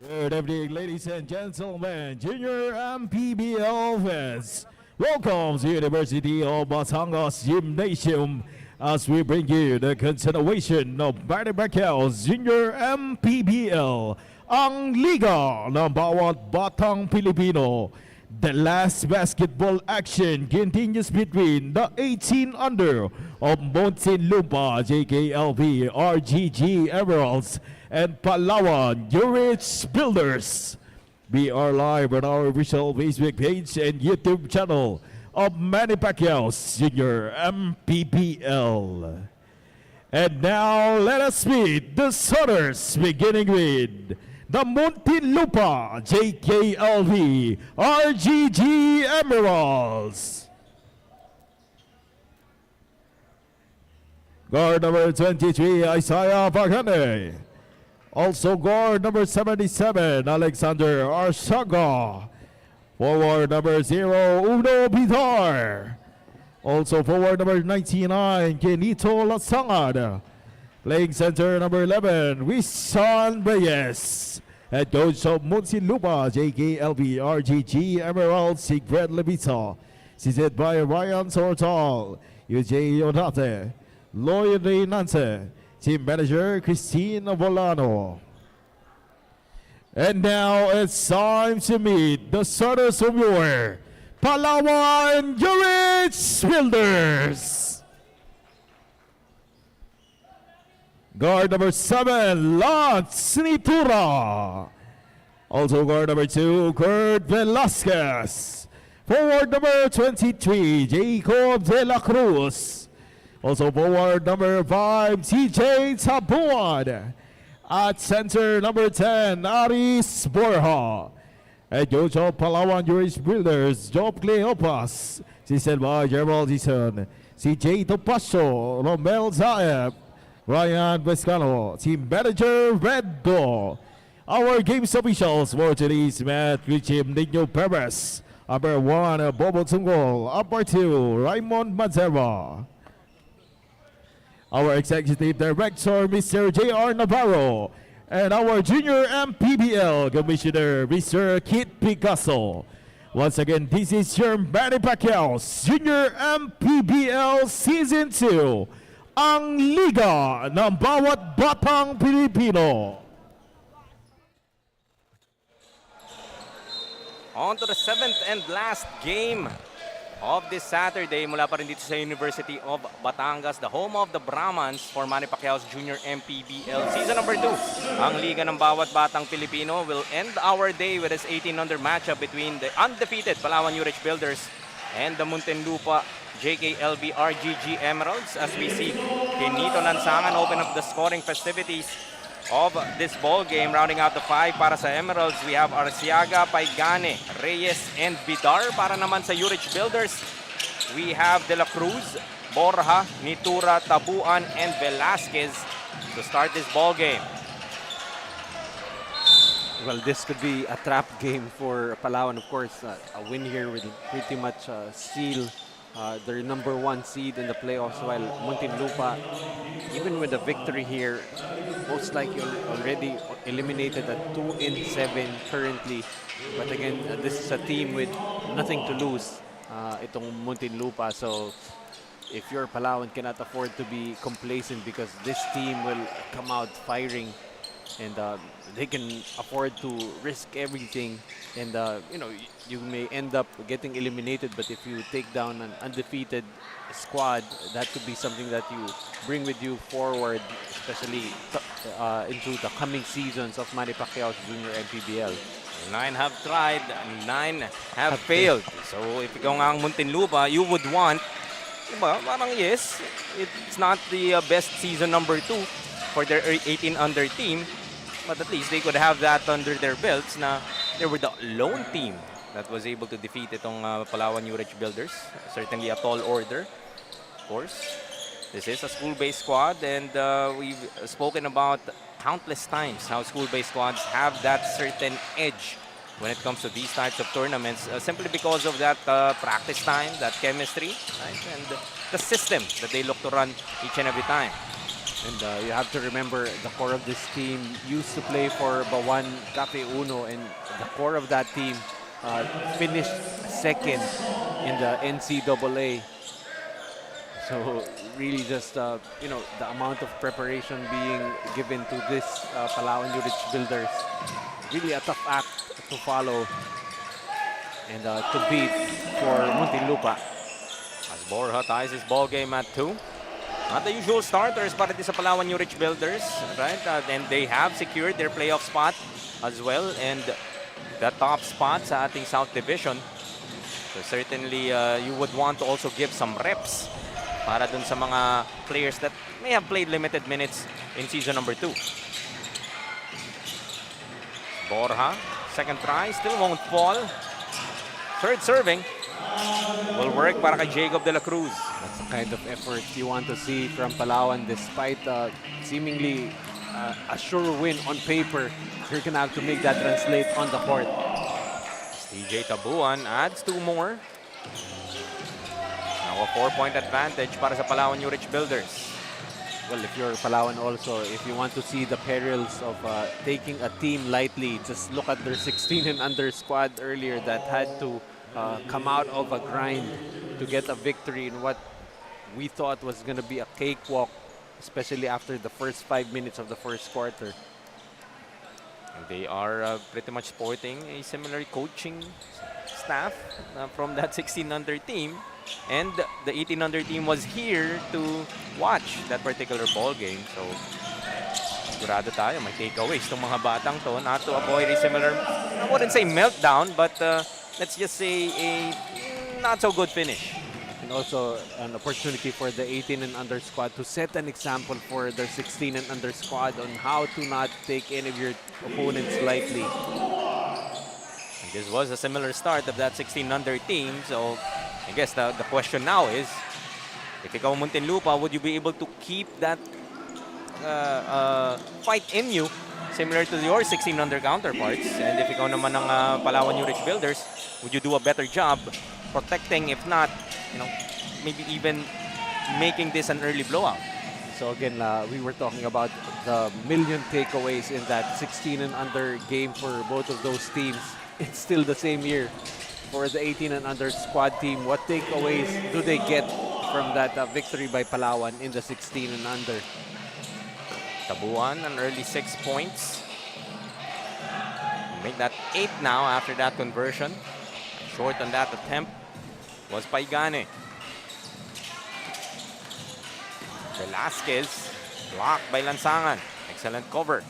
Good evening, ladies and gentlemen, junior MPBL fans. Welcome to University of Batangas Gymnasium as we bring you the continuation of Manny Pacquiao's Junior MPBL, ang Liga ng Bawat Batang Pilipino. The last basketball action continues between the 18 under of Muntinlupa, JKLV, RGG Emeralds, and Palawan, Yurich Builders. We are live on our official Facebook page and YouTube channel of Manny Pacquiao's Junior MPBL. And now let us meet the starters, beginning with the Muntinlupa, JKLV, RGG Emeralds. Guard number 23, Isaiah Pagane. Also guard number 77, Alexander Arshaga. Forward number 0, Uno Bidar. Also forward number 99, Kenito Lasangad. Playing center number 11, Wisan Reyes. Head coach of Muntinlupa, JKLV, RGG Emeralds, Sigfred Levita. Seated by Ryan Sortal, UJ Yonate, Lloyd Nance. Team manager Christina Volano. And now it's time to meet the starters of your Palawan Yurich Builders. Guard number 7, Lance Nitura. Also guard number 2, Kurt Velasquez. Forward number 23, Jacob De La Cruz. Also forward number 5, TJ Tabuan. At center number 10, Aris Borja. At coach of Palawan Yurich Builders, Job Cleopas. Seated by Gerald Dison, CJ Topacio, Romel Zaeb, Ryan Vescano. Team manager Red Door. Our games officials for today's match, Richim Nino Perez. Number 1, Bobo Tungol. Number 2, Raymond Mazera. Our executive director, Mr. J.R. Navarro, and our junior MPBL commissioner, Mr. Kit Picasso. Once again, this is your Manny Pacquiao's Junior MPBL Season 2, ang Liga ng Bawat Batang Pilipino. On to the 7th and last game of this Saturday, mula pa rin dito sa University of Batangas, the home of the Brahmans for Manny Pacquiao's Junior MPBL Season number 2. Ang Liga ng Bawat Batang Pilipino will end our day with this 18-under matchup between the undefeated Palawan Yurich Builders and the Muntinlupa JKLV RGG Emeralds. As we see, Kenito Lansangan open up the scoring festivities of this ball game. Rounding out the 5 para sa Emeralds, we have Arciaga, Paigane, Reyes, and Bidar. Para naman sa Yurich Builders, we have De La Cruz, Borja, Nitura, Tabuan, and Velasquez to start this ball game. Well, this could be a trap game for Palawan. Of course, a win here will pretty much seal their number 1 seed in the playoffs, while Muntinlupa, even with a victory here, most likely already eliminated at 2-7 currently. But again, this is a team with nothing to lose, itong Muntinlupa. So if you're Palawan, cannot afford to be complacent, because this team will come out firing, and they can afford to risk everything. And you know, you may end up getting eliminated, but if you take down an undefeated squad, that could be something that you bring with you forward, especially into the coming seasons of Manny Pacquiao's Junior MPBL. 9 have tried, 9 have failed. So if ikaw nga ang Muntinlupa, you would want, diba, parang yes, it's not the best season number 2 for their 18-under team, but at least they could have that under their belts na they were the lone team that was able to defeat itong Palawan Yurich Builders. Certainly a tall order, of course. This is a school-based squad, and we've spoken about countless times how school-based squads have that certain edge when it comes to these types of tournaments, simply because of that practice time, that chemistry, right? And the system that they look to run each and every time. And you have to remember the core of this team used to play for Bawan Cafe Uno, and the core of that team finished second in the NCAA. So really just, you know, the amount of preparation being given to this Palawan Yurich Builders. Really a tough act to follow and to beat for Muntinlupa. As Borja ties his ball game at 2. Not the usual starters para sa Palawan Yurich Builders, right? And they have secured their playoff spot as well, and the top spot sa ating South Division. So certainly you would want to also give some reps para dun sa mga players that may have played limited minutes in season number 2. Borja, second try, still won't fall. Third serving will work para kay Jacob de la Cruz. That's the kind of effort you want to see from Palawan despite seemingly a sure win on paper. You're gonna have to make that translate on the court. TJ Tabuan adds 2 more. Now a 4-point advantage para sa Palawan Yurich Builders. Well, if you're Palawan also, if you want to see the perils of taking a team lightly, just look at their 16 and under squad earlier that had to come out of a grind to get a victory in what we thought was going to be a cakewalk, especially after the first 5 minutes of the first quarter. And they are pretty much sporting a similar coaching staff from that 16 under team. And the 18 under team was here to watch that particular ball game. So, sigurado tayo, may takeaways itong mga batang to, not to avoid a similar, I wouldn't say meltdown, but let's just say a not so good finish. And also an opportunity for the 18 and under squad to set an example for their 16 and under squad on how to not take any of your opponents lightly. And this was a similar start of that 16 under team, so I guess the question now is, if ikaw Muntinlupa, would you be able to keep that fight in you, similar to your 16 under counterparts? And if ikaw naman ng Palawan Yurich Builders, would you do a better job protecting, if not, you know, maybe even making this an early blowout? So again, we were talking about the million takeaways in that 16 and under game for both of those teams. It's still the same year. For the 18 and under squad team, what takeaways do they get from that victory by Palawan in the 16 and under? Tabuan, an early 6 points. Make that 8 now after that conversion. Short on that attempt was Paigane. Velasquez, blocked by Lansangan. Excellent cover.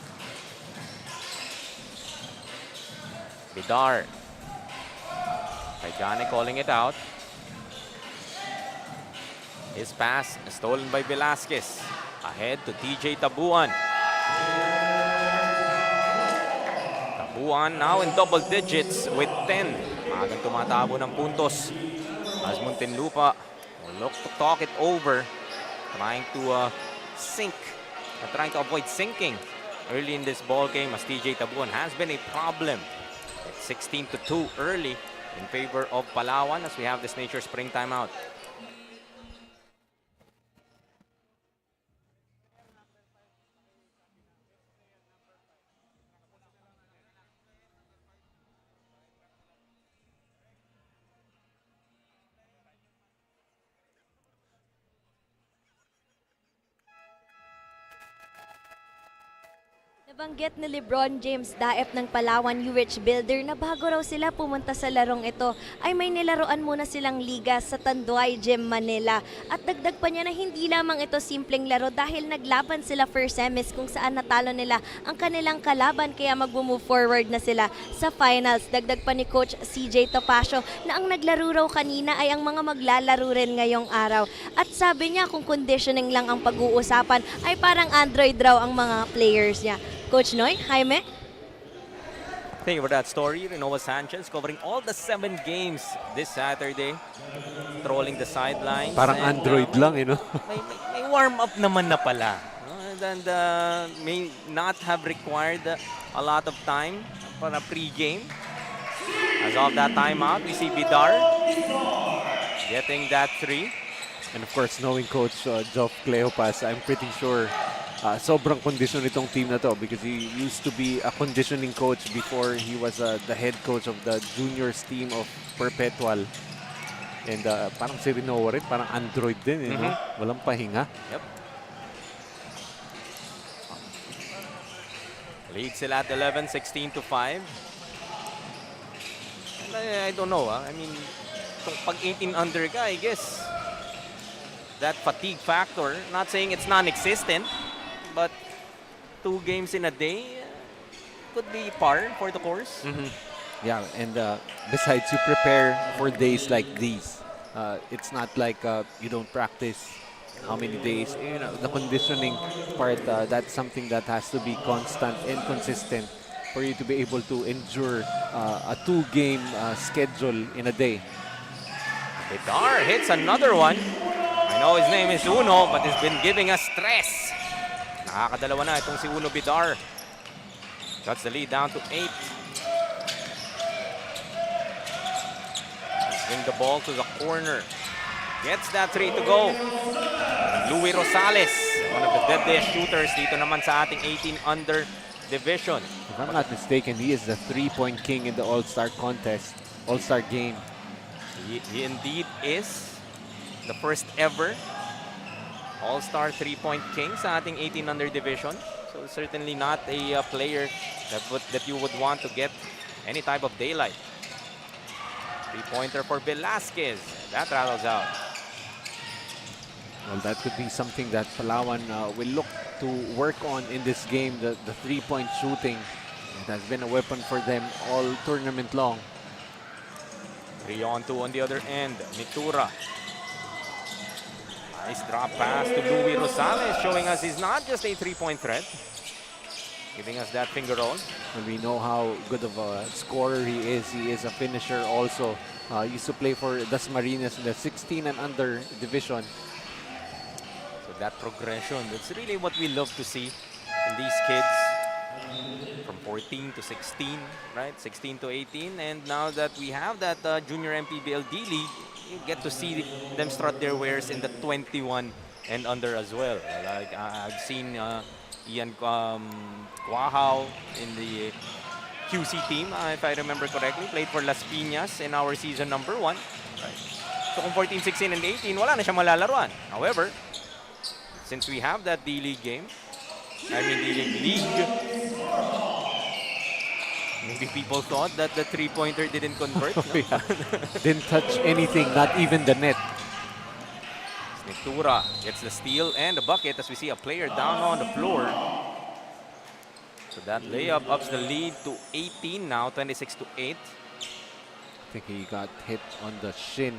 Bidar. Paigane calling it out. His pass stolen by Velasquez. Ahead to TJ Tabuan. Tabuan now in double digits with 10. Magang tumatabo ng puntos. As Muntinlupa will look to talk it over. Trying to trying to avoid sinking early in this ball game, as TJ Tabuan has been a problem. It's 16-2 early in favor of Palawan as we have this Nature Spring timeout. Nabanggit ni Lebron James Daep ng Palawan Yurich Builder na bago raw sila pumunta sa larong ito ay may nilaruan muna silang liga sa Tanduay Gym, Manila. At dagdag pa niya na hindi lamang ito simpleng laro dahil naglaban sila first semis kung saan natalo nila ang kanilang kalaban kaya mag-move forward na sila sa finals. Dagdag pa ni Coach CJ Topacio na ang naglaro raw kanina ay ang mga maglalaro rin ngayong araw. At sabi niya kung conditioning lang ang pag-uusapan ay parang Android raw ang mga players niya. Coach Noy, Jaime? Thank you for that story. Renoa Sanchez covering all the 7 games this Saturday. Trolling the sidelines. Parang and, Android lang, you know? may warm-up naman na pala. And may not have required a lot of time para pre-game. As of that timeout, we see Bidar getting that 3. And of course, knowing Coach Geoff Cleopas, I'm pretty sure sobrang condition itong team na to because he used to be a conditioning coach before he was the head coach of the juniors team of Perpetual. And parang si Rinoa rin, parang android din, no? Walang pahinga. Yep. Lead sila at 11, 16 to 5. And I don't know, I mean, kung pag 18 under ka, I guess, that fatigue factor, not saying it's non-existent, but 2 games in a day could be par for the course. Yeah, and besides, you prepare for days like these. It's not like you don't practice how many days. You know, the conditioning part, that's something that has to be constant and consistent for you to be able to endure a 2-game schedule in a day. Bidar hits another one. I know his name is Uno, but he's been giving us stress. Nakakadalawa na itong si Uno Bidar. Cuts the lead down to 8. Swing the ball to the corner. Gets that 3 to go. Louis Rosales, one of the deadliest shooters dito naman sa ating 18 under division. If I'm not mistaken, he is the 3-point king in the All-Star contest, All-Star game. He indeed is the first ever All-Star 3-point king sa ating 18 under division. So certainly not a player that you would want to get any type of daylight. 3-pointer for Velasquez. That rattles out. Well, that could be something that Palawan will look to work on in this game. The 3-point shooting, it has been a weapon for them all tournament long. 3-on-2 on the other end. Mitura. Nice drop pass to Louis Rosales, showing us he's not just a 3-point threat. Giving us that finger roll. And we know how good of a scorer he is. He is a finisher also. Used to play for Dasmariñas in the 16 and under division. So that progression, that's really what we love to see in these kids. From 14 to 16, right? 16 to 18. And now that we have that Junior MPBL D-League, you get to see them strut their wares in the 21 and under as well. Like I've seen Ian Quahao in the QC team, if I remember correctly, played for Las Piñas in our season number 1. Right. So kung 14, 16, and 18, wala na siya malalaruan. However, since we have that D-League game, D-League league, maybe people thought that the 3-pointer didn't convert. No? Yeah. Didn't touch anything, not even the net. Mitura gets the steal and the bucket as we see a player down on the floor. So that layup ups the lead to 18 now, 26 to 8. I think he got hit on the shin.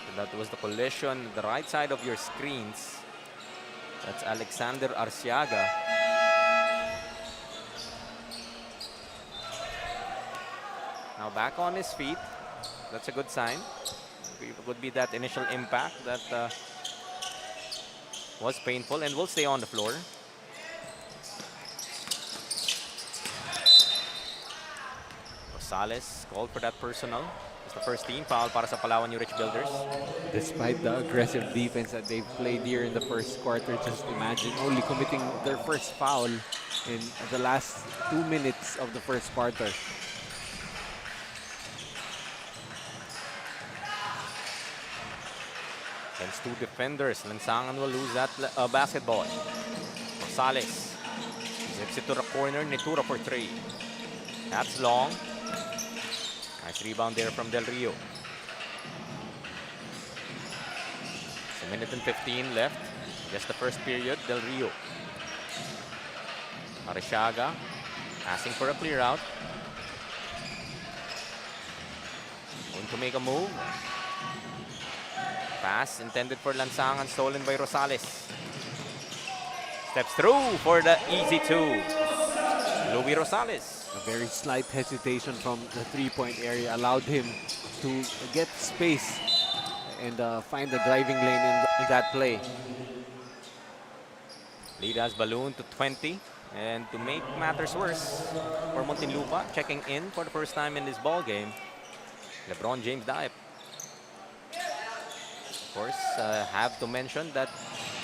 So that was the collision, the right side of your screens. That's Alexander Arciaga. Now back on his feet. That's a good sign. It would be that initial impact that was painful and will stay on the floor. Rosales called for that personal. It's the first team foul para sa Palawan Yurich Builders. Despite the aggressive defense that they've played here in the first quarter, just imagine only committing their first foul in the last 2 minutes of the first quarter. Against 2 defenders, Lansangan will lose that basketball. Rosales zips it to the corner, Nitura for 3. That's long. Nice rebound there from Del Rio. It's a minute and 15 left. Just the first period, Del Rio. Arciaga asking for a clear out. Going to make a move. Pass intended for Lansangan, stolen by Rosales. Steps through for the easy 2. Louis Rosales. A very slight hesitation from the 3-point area allowed him to get space and find the driving lane in that play. Lead has ballooned to 20. And to make matters worse for Muntinlupa, checking in for the first time in this ball game, LeBron James Diep. course, have to mention that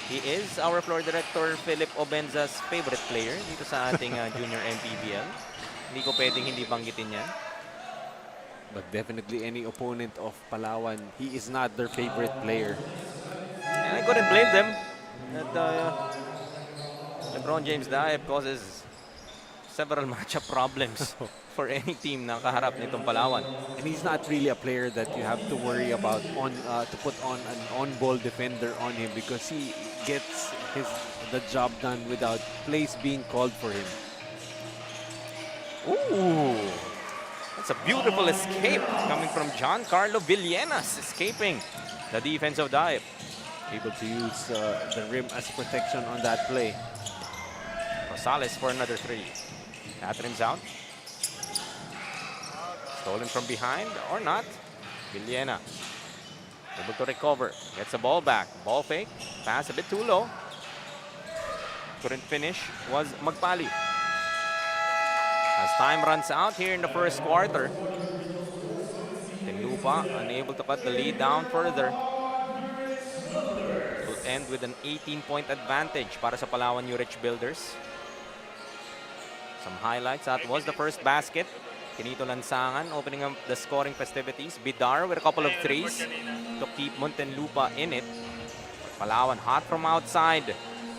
he is our floor director Philip Obenza's favorite player dito sa ating junior MPBL. Hindi ko pwedeng hindi banggitin yan. But definitely any opponent of Palawan, he is not their favorite player. And I couldn't blame them that LeBron James Daep causes several matchup problems for any team na kaharap nitong Palawan. And he's not really a player that you have to worry about to put on an on-ball defender on him, because he gets the job done without plays being called for him. Ooh, that's a beautiful escape coming from Giancarlo Villenas, escaping the defense of Daep. Able to use the rim as protection on that play. Rosales for another three. Catherine's out. Stolen from behind or not. Villena able to recover. Gets the ball back. Ball fake. Pass a bit too low. Couldn't finish. Was Magpali. As time runs out here in the first quarter, Muntinlupa unable to cut the lead down further. Will end with an 18-point advantage para sa Palawan Yurich Builders. Some highlights. That was the first basket. Kinito Lansangan opening up the scoring festivities. Bidar with a couple of threes to keep Muntinlupa in it. Palawan hot from outside.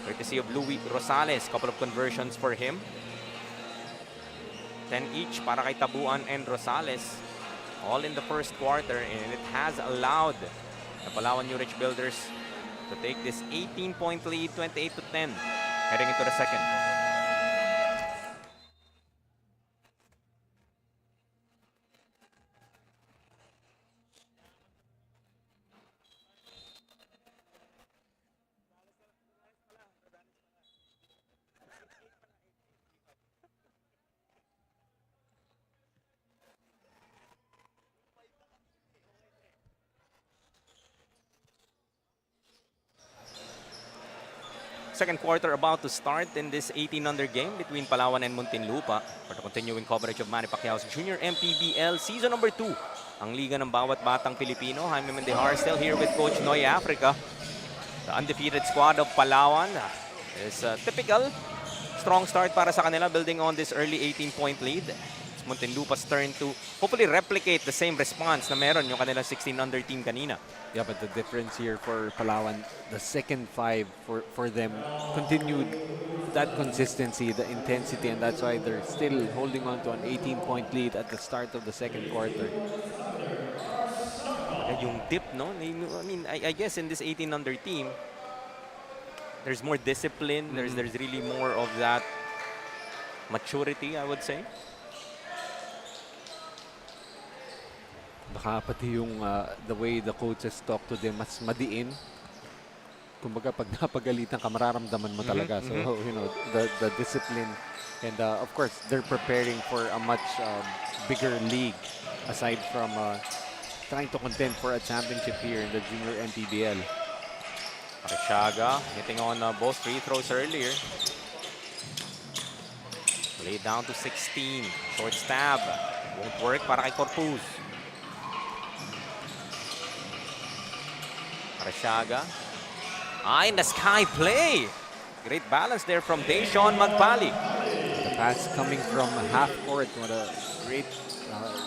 Courtesy of Louis Rosales. Couple of conversions for him. 10 each para kay Tabuan and Rosales. All in the first quarter, and it has allowed the Palawan Yurich Builders to take this 18-point lead, 28-10, heading into the second. Second quarter about to start in this 18-under game between Palawan and Muntinlupa for the continuing coverage of Manny Pacquiao's Junior MPBL Season number 2. Ang liga ng bawat batang Pilipino. Jaime Mendehar still here with Coach Noy Africa. The undefeated squad of Palawan is a typical strong start para sa kanila, building on this early 18-point lead. It's Muntinlupa's turn to hopefully replicate the same response na meron yung kanilang 16-under team kanina. Yeah, but the difference here for Palawan, the second five for them continued that consistency, the intensity, and that's why they're still holding on to an 18-point lead at the start of the second quarter. Yung dip, no? I mean, I guess in this 18-under team, there's more discipline. There's really more of that maturity, I would say. Baka pati yung the way the coaches talk to them, mas madiin. Kumbaga, pag napagalitan ka, mararamdaman mo talaga. So, you know, the discipline. And of course, they're preparing for a much bigger league aside from trying to contend for a championship here in the Junior MPBL. Arishaga hitting on both free throws earlier. Laid down to 16. Short stab. Won't work para kay Corpus. Arishaga. In the sky play. Great balance there from Deshaun Magpali. The pass coming from half court. What a great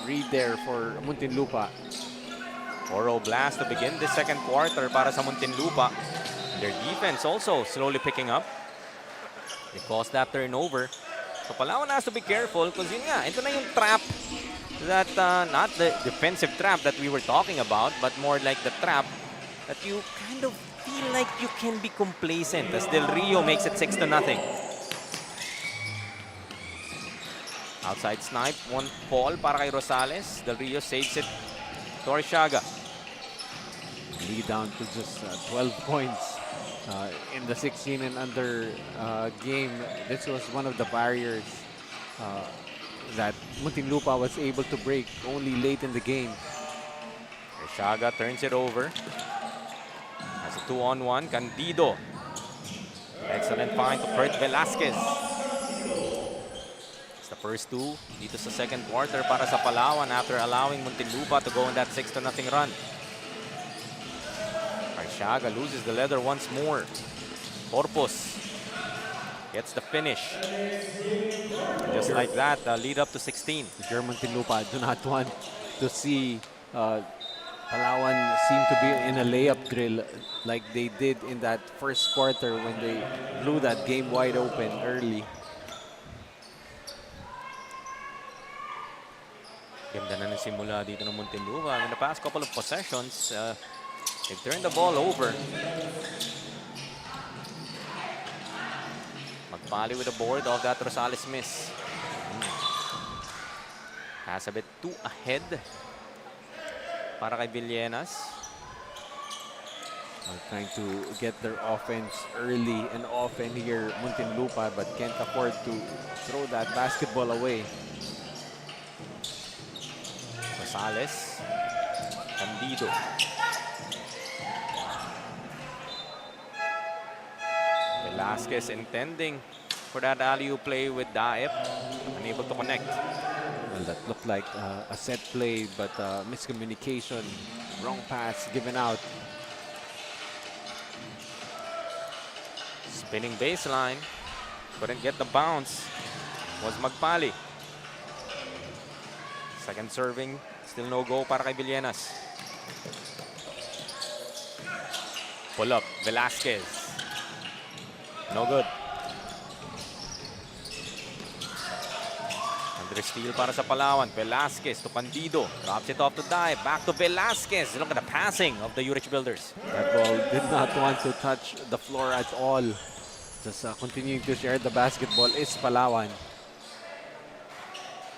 read there for Muntinlupa. 4-0 blast to begin the second quarter para sa Muntinlupa. Their defense also slowly picking up. They caused that turnover. So Palawan has to be careful because yun nga, ito na yung trap that, not the defensive trap that we were talking about, but more like the trap that you kind of feel like you can be complacent as Del Rio makes it 6-0. Outside snipe, one fall para kay Rosales. Del Rio saves it to Arishaga. Lead down to just 12 points in the 16 and under game. This was one of the barriers that Muntinlupa was able to break only late in the game. Arishaga turns it over. Has a 2-on-1. Candido. Excellent find to Kurt Velasquez. It's the first two dito sa second quarter para sa Palawan after allowing Muntinlupa to go on that 6-0 run. Arsiaga loses the leather once more. Corpus gets the finish. Just like that, lead up to 16. If you're Muntinlupa, I do not want to see Palawan seem to be in a layup drill like they did in that first quarter when they blew that game wide open early. Ganda na ng simula dito ng Muntinlupa. In the past couple of possessions, they've turned the ball over. Magpali with the board of that Rosales miss. Has a bit too ahead para kay Villenas. Trying to get their offense early and often here, Muntinlupa, but can't afford to throw that basketball away. Rosales. Candido. Velasquez intending for that alley-oop play with Daep. Unable to connect. Well, that looked like a set play, but miscommunication. Wrong pass given out. Spinning baseline. Couldn't get the bounce. Was Magpali. Second serving. Still no go para kay Villenas. Pull up. Velasquez. No good. Under steal para sa Palawan. Velasquez to Candido. Drops it off to Daep. Back to Velasquez. Look at the passing of the Yurich Builders. That ball did not want to touch the floor at all. Just continuing to share the basketball is Palawan.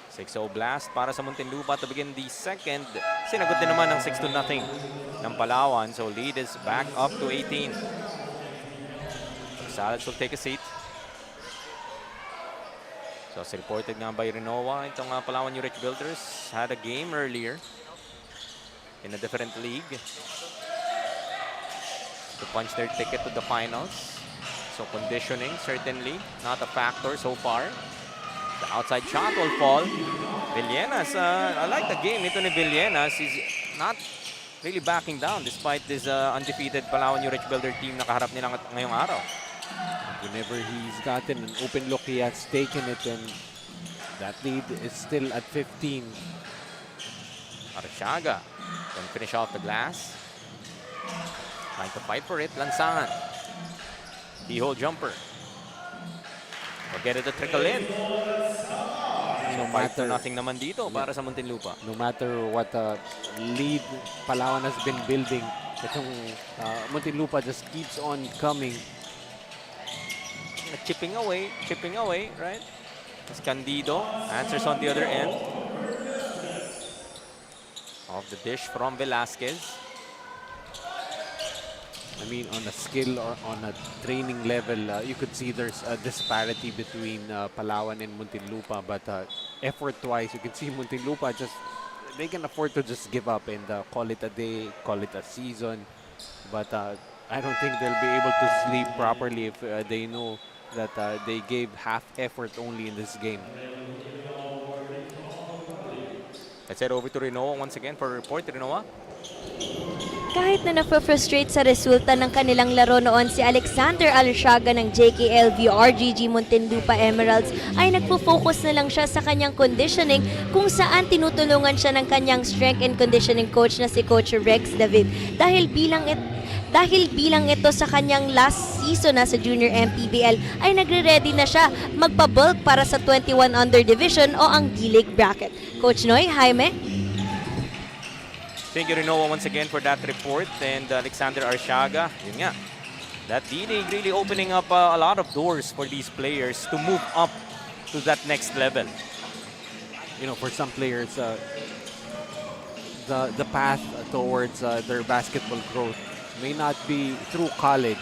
6-0 blast para sa Muntinlupa to begin the second. Sinagot din naman ng 6-0 ng Palawan. So lead is back up to 18. Rosales will take a seat. So as reported nga by Rinoa, itong Palawan Yurich Builders had a game earlier in a different league to punch their ticket to the finals. So conditioning certainly not a factor so far. The outside shot will fall. Villenas, I like the game nito ni Villenas. He's not really backing down despite this undefeated Palawan Yurich Builder team na kaharap nila ngayong araw. Whenever he's gotten an open look, he has taken it, and that lead is still at 15. Arsiaga can finish off the glass. Trying to fight for it. Lansangan. Keyhole jumper. Forget it to trickle in. So 5-0 naman dito para sa Muntinlupa. No matter what lead Palawan has been building, itong Muntinlupa just keeps on coming. Chipping away, right? As Candido answers on the other end. Off the dish from Velasquez. I mean, on a skill or on a training level, you could see there's a disparity between Palawan and Muntinlupa. But effort-wise, you can see Muntinlupa they can afford to just give up and call it a day, call it a season. But I don't think they'll be able to sleep properly if they know that they gave half effort only in this game. Let's head over to Rinoa once again for a report. Rinoa? Kahit na napafrustrate sa resulta ng kanilang laro noon si Alexander Arsiaga ng JKLV RGG Muntinlupa Emeralds ay nagpo-focus na lang siya sa kanyang conditioning kung saan tinutulungan siya ng kanyang strength and conditioning coach na si Coach Rex David dahil bilang ito sa kanyang last season na sa Junior MPBL ay nagre-ready na siya magpa-bulk para sa 21 under division o ang D-League bracket. Coach Noy, Jaime? Thank you, Rinoa, once again for that report. And Alexander Arsiaga, yun nga, that D-League really opening up a lot of doors for these players to move up to that next level. You know, for some players, the path towards their basketball growth may not be through college.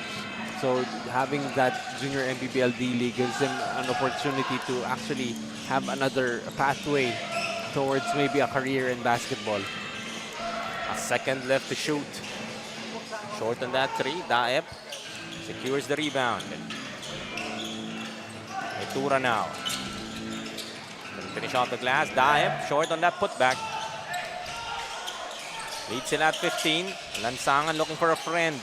So having that Junior MPBL D-League gives them an opportunity to actually have another pathway towards maybe a career in basketball. A second left to shoot. Short on that three. Daep secures the rebound. Itura now. Finish off the glass. Daep short on that putback. Leads sila at 15. Lansangan looking for a friend.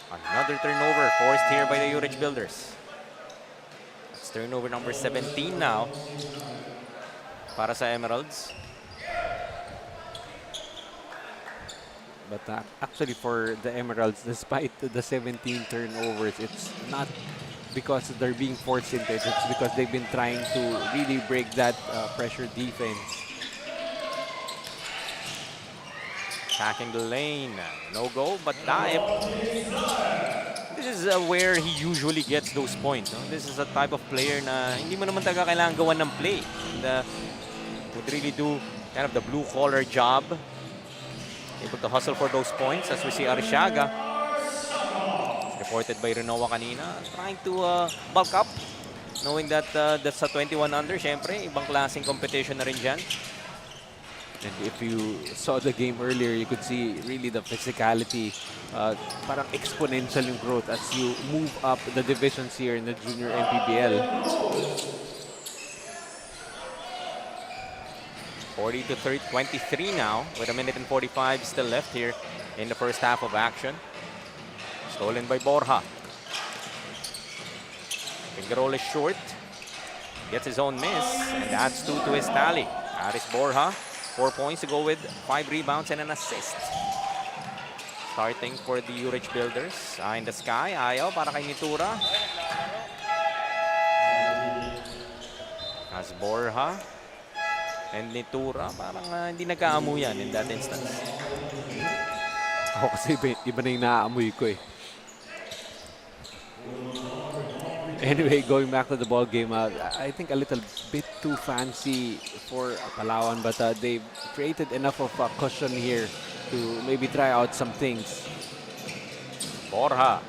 Another turnover forced here by the Yurich Builders. It's turnover number 17 now para sa Emeralds. But actually for the Emeralds, despite the 17 turnovers, it's not because they're being forced into it. It's because they've been trying to really break that pressure defense. Attacking the lane. No go, but Daep. This is where he usually gets those points. No? This is a type of player na hindi mo naman talaga kailangan gawan ng play. And would really do kind of the blue-collar job. Able to hustle for those points as we see Arishaga. Reported by Renoa kanina. Trying to bulk up. Knowing that that's a 21 under. Siyempre, ibang klaseng competition na rin dyan. And if you saw the game earlier, you could see really the physicality, parang exponential yung growth as you move up the divisions here in the junior MPBL. 40 to 23 now, with a minute and 45 still left here in the first half of action. Stolen by Borja. Finger roll is short. Gets his own miss and adds 2 to his tally. Aris Borja, 4 points to go with 5 rebounds and an assist. Starting for the Yurich Builders. In the sky, ayaw para kay Nitura. As Borja and Nitura, parang hindi nagkaamuyan in that instance. Ako kasi iba na yung naaamoy ko eh. Anyway, going back to the ball game, I think a little bit too fancy for Palawan, but they've created enough of a cushion here to maybe try out some things. Borja,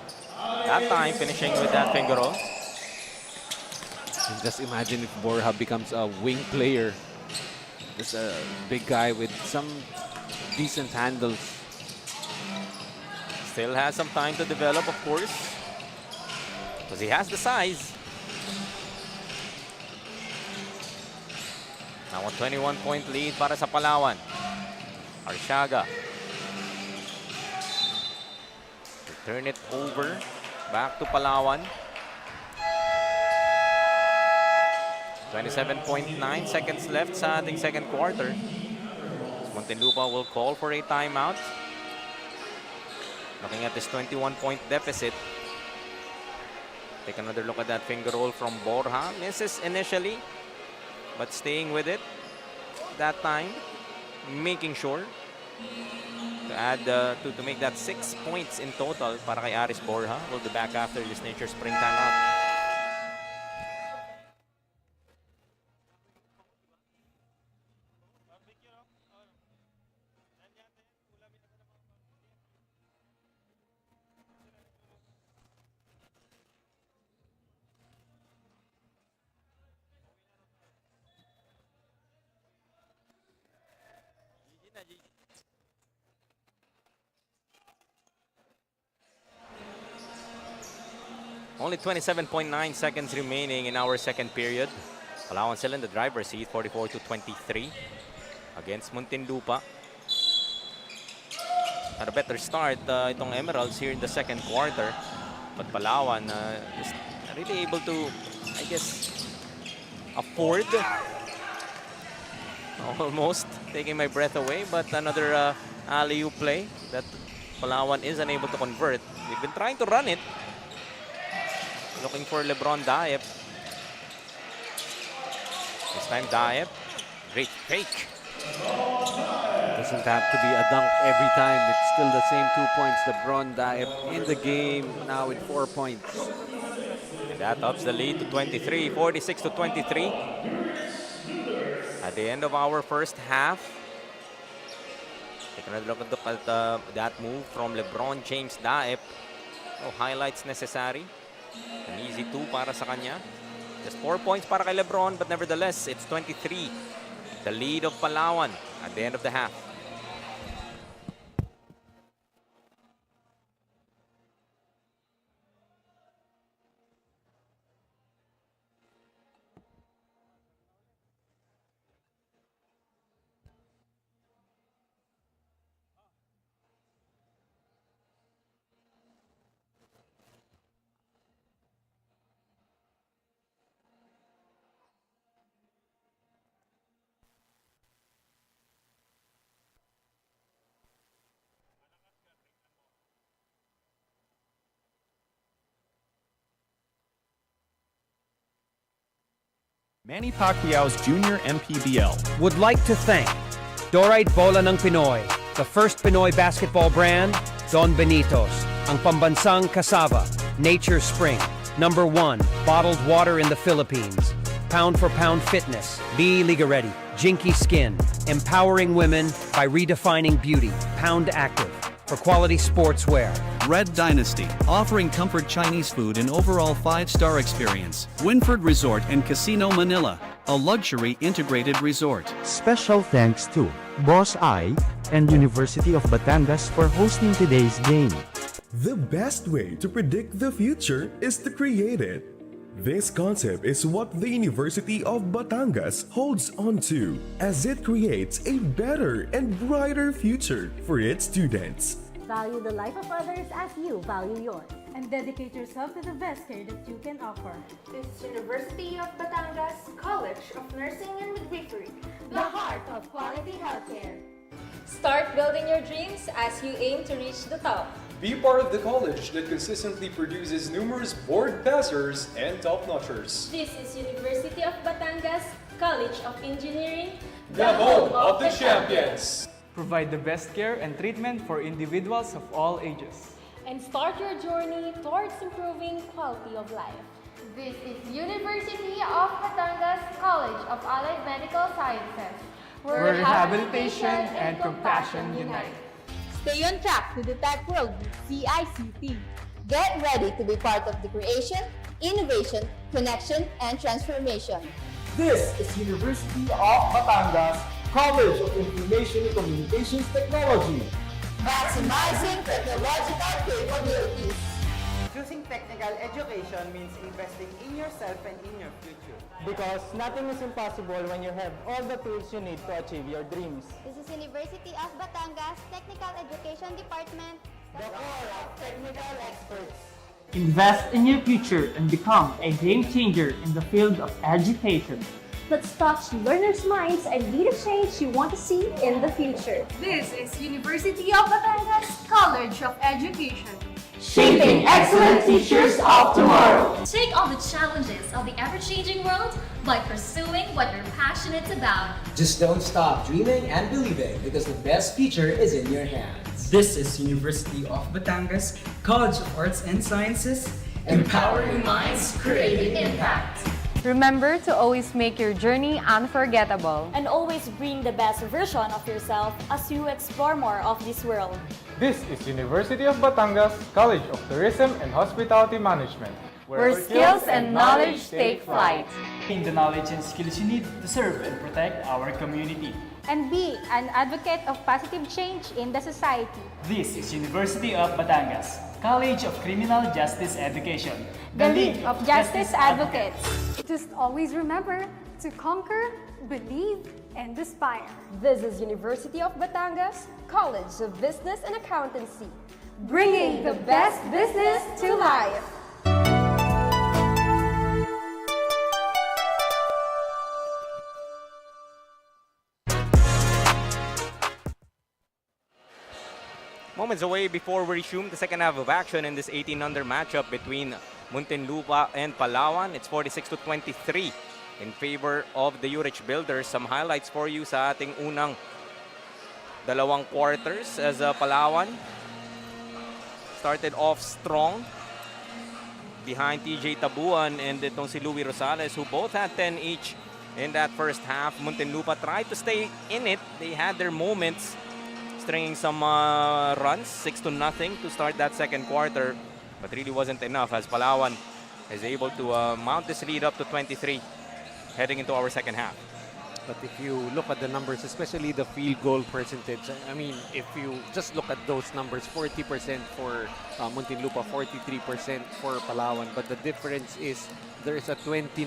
that time finishing with that finger roll. And just imagine if Borja becomes a wing player. Just a big guy with some decent handles. Still has some time to develop, of course, because he has the size. Now a 21-point lead para sa Palawan. Arshaga. To turn it over. Back to Palawan. 27.9 seconds left sa ating second quarter. Muntinlupa will call for a timeout. Looking at this 21-point deficit. Take another look at that finger roll from Borja. Misses initially, but staying with it that time, making sure to add to make that 6 points in total para kay Aris Borja. We'll be back after this nature spring timeout. Only 27.9 seconds remaining in our second period. Palawan still in the driver's seat, 44 to 23 against Muntinlupa. Had a better start itong Emeralds here in the second quarter. But Palawan is really able to, I guess, afford. Almost taking my breath away, but another alley-oop play that Palawan is unable to convert. We've been trying to run it. Looking for LeBron Daep. This time Daep. Great fake. Doesn't have to be a dunk every time. It's still the same 2 points. LeBron Daep in the game now with 4 points. And that ups the lead to 23, 46 to 23. At the end of our first half. Take another look at that move from LeBron James Daep. No highlights necessary. An easy 2 para sa kanya. Just 4 points para kay LeBron, but nevertheless, it's 23. The lead of Palawan at the end of the half. Manny Pacquiao's Junior MPBL. Would like to thank Dorite Bola ng Pinoy, the first Pinoy basketball brand, Don Benitos, ang pambansang cassava, Nature Spring, #1 bottled water in the Philippines, Pound for Pound Fitness, Be Liga Ready, Jinky Skin, empowering women by redefining beauty, Pound Active, for quality sportswear. Red Dynasty, offering comfort Chinese food and overall 5-star experience. Winford Resort and Casino Manila, a luxury integrated resort. Special thanks to Boss I and University of Batangas for hosting today's game. The best way to predict the future is to create it. This concept is what the University of Batangas holds on to as it creates a better and brighter future for its students. Value the life of others as you value yours. And dedicate yourself to the best care that you can offer. This University of Batangas College of Nursing and Midwifery, the heart of quality healthcare. Start building your dreams as you aim to reach the top. Be part of the college that consistently produces numerous board passers and top-notchers. This is University of Batangas College of Engineering, the home of the champions. Provide the best care and treatment for individuals of all ages. And start your journey towards improving quality of life. This is University of Batangas College of Allied Medical Sciences, where rehabilitation and compassion unite. Stay on track to the tech world with CICT. Get ready to be part of the creation, innovation, connection, and transformation. This is University of Batangas College of Information and Communications Technology. Maximizing technological capabilities. Choosing technical education means investing in yourself and in your future. Because nothing is impossible when you have all the tools you need to achieve your dreams. This is University of Batangas Technical Education Department, the core of technical experts. Invest in your future and become a game changer in the field of education. Let's touch learners' minds and be the change you want to see in the future. This is University of Batangas College of Education, shaping excellent teachers of tomorrow. Take on the challenges of the ever-changing world by pursuing what you're passionate about. Just don't stop dreaming and believing because the best future is in your hands. This is University of Batangas College of Arts and Sciences, empowering minds, creating impact. Remember to always make your journey unforgettable. And always bring the best version of yourself as you explore more of this world. This is University of Batangas College of Tourism and Hospitality Management, where skills and knowledge take flight. Gain the knowledge and skills you need to serve and protect our community. And be an advocate of positive change in the society. This is University of Batangas College of Criminal Justice Education, the League of Justice Advocates. Just always remember to conquer, believe, and aspire. This is University of Batangas College of Business and Accountancy, bringing the best business to life. Moments away before we resume the second half of action in this 18-under matchup between Muntinlupa and Palawan. It's 46-23 in favor of the Yurich Builders. Some highlights for you sa ating unang dalawang quarters as Palawan started off strong behind TJ Tabuan and itong si Louie Rosales, who both had 10 each in that first half. Muntinlupa tried to stay in it. They had their moments, stringing some runs, 6-0 to start that second quarter, but really wasn't enough as Palawan is able to mount this lead up to 23 heading into our second half. But if you look at the numbers, especially the field goal percentage, I mean, if you just look at those numbers, 40% for Muntinlupa, 43% for Palawan, but the difference is there is a 29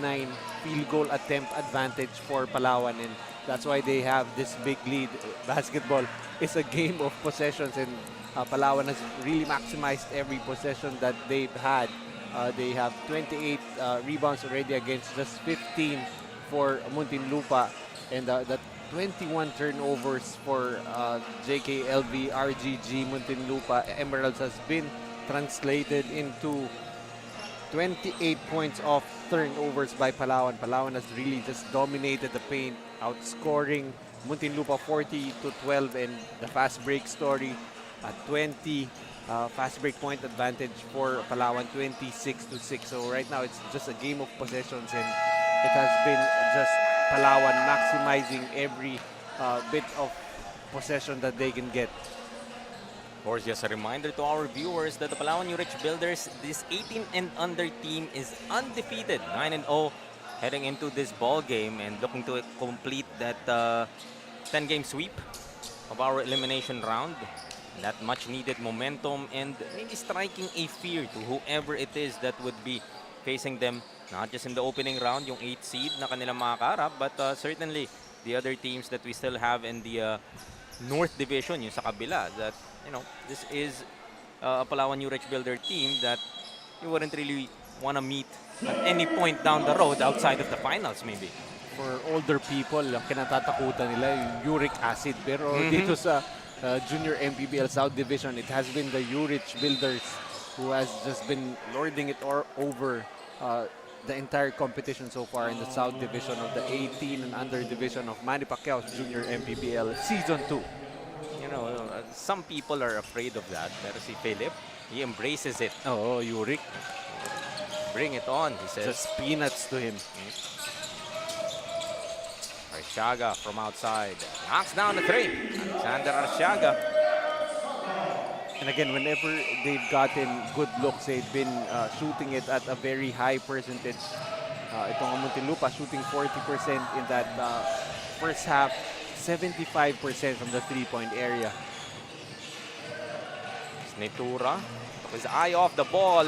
field goal attempt advantage for Palawan, and that's why they have this big lead. Basketball is a game of possessions, and Palawan has really maximized every possession that they've had. They have 28 rebounds already against just 15 for Muntinlupa, and the 21 turnovers for JKLV, RGG, Muntinlupa, Emeralds has been translated into 28 points off turnovers by Palawan. Palawan has really just dominated the paint, outscoring Muntinlupa 40-12, and the fast break story at 20 fast break point advantage for Palawan, 26-6. So right now it's just a game of possessions, and it has been just Palawan maximizing every bit of possession that they can get. Of course, just a reminder to our viewers that the Palawan Yurich Builders, this 18 and under team, is undefeated, 9-0, heading into this ball game and looking to complete that 10-game sweep of our elimination round. That much needed momentum and maybe striking a fear to whoever it is that would be facing them, not just in the opening round, yung 8th seed na kanilang makakarap, but certainly the other teams that we still have in the North Division, yung sa kabila, that, you know, this is a Palawan Yurich Builder team that you wouldn't really want to meet at any point down the road outside of the finals maybe. For older people, ang kinatatakutan nila yung uric acid. Pero dito sa Junior MPBL South Division, it has been the Yurich Builders who has just been lording it over the entire competition so far in the South Division of the 18 and under division of Manny Pacquiao's Junior MPBL Season 2. You know, some people are afraid of that. Pero si Philip, he embraces it. Oh, Yurich. Bring it on, he says. Just peanuts to him. Arsiaga from outside. Knocks down the three. Alexander Arsiaga. And again, whenever they've gotten good looks, they've been shooting it at a very high percentage. Itong Muntinlupa shooting 40% in that first half, 75% from the three-point area. Snetura took his eye off the ball,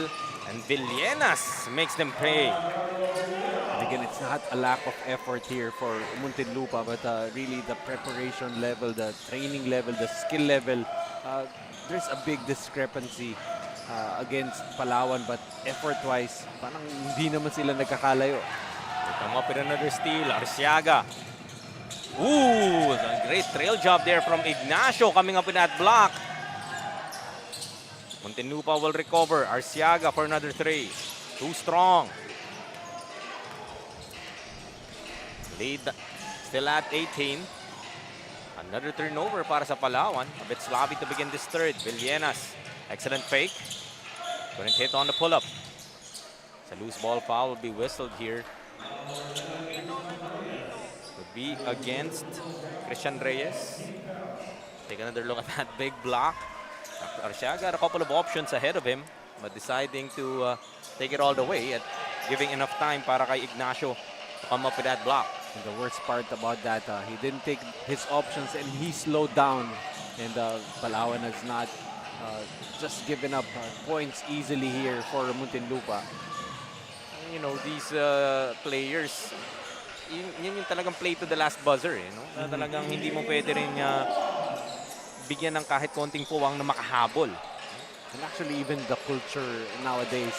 and Villenas makes them pay. And again, it's not a lack of effort here for Muntinlupa, but really the preparation level, the training level, the skill level. There's a big discrepancy against Palawan, but effort-wise, parang hindi naman sila nagkakalayo. Come up with another steal, Arsiaga. Ooh, a great trail job there from Ignacio coming up with that block. Muntinlupa will recover. Arsiaga for another three. Too strong. Lead still at 18. Another turnover para sa Palawan. A bit sloppy to begin this third. Villenas, excellent fake. Couldn't hit on the pull-up. It's a loose ball foul will be whistled here. Would be against Christian Reyes. Take another look at that big block. Arsiaga had a couple of options ahead of him, but deciding to take it all the way at giving enough time para kay Ignacio to come up with that block. And the worst part about that, he didn't take his options and he slowed down. And Palawan has not just given up points easily here for Muntinlupa. You know, these players, yun yung talagang play to the last buzzer. Eh, no? Na talagang hindi mo pwede rin bigyan ng kahit konting puwang na makahabol. And actually, even the culture nowadays,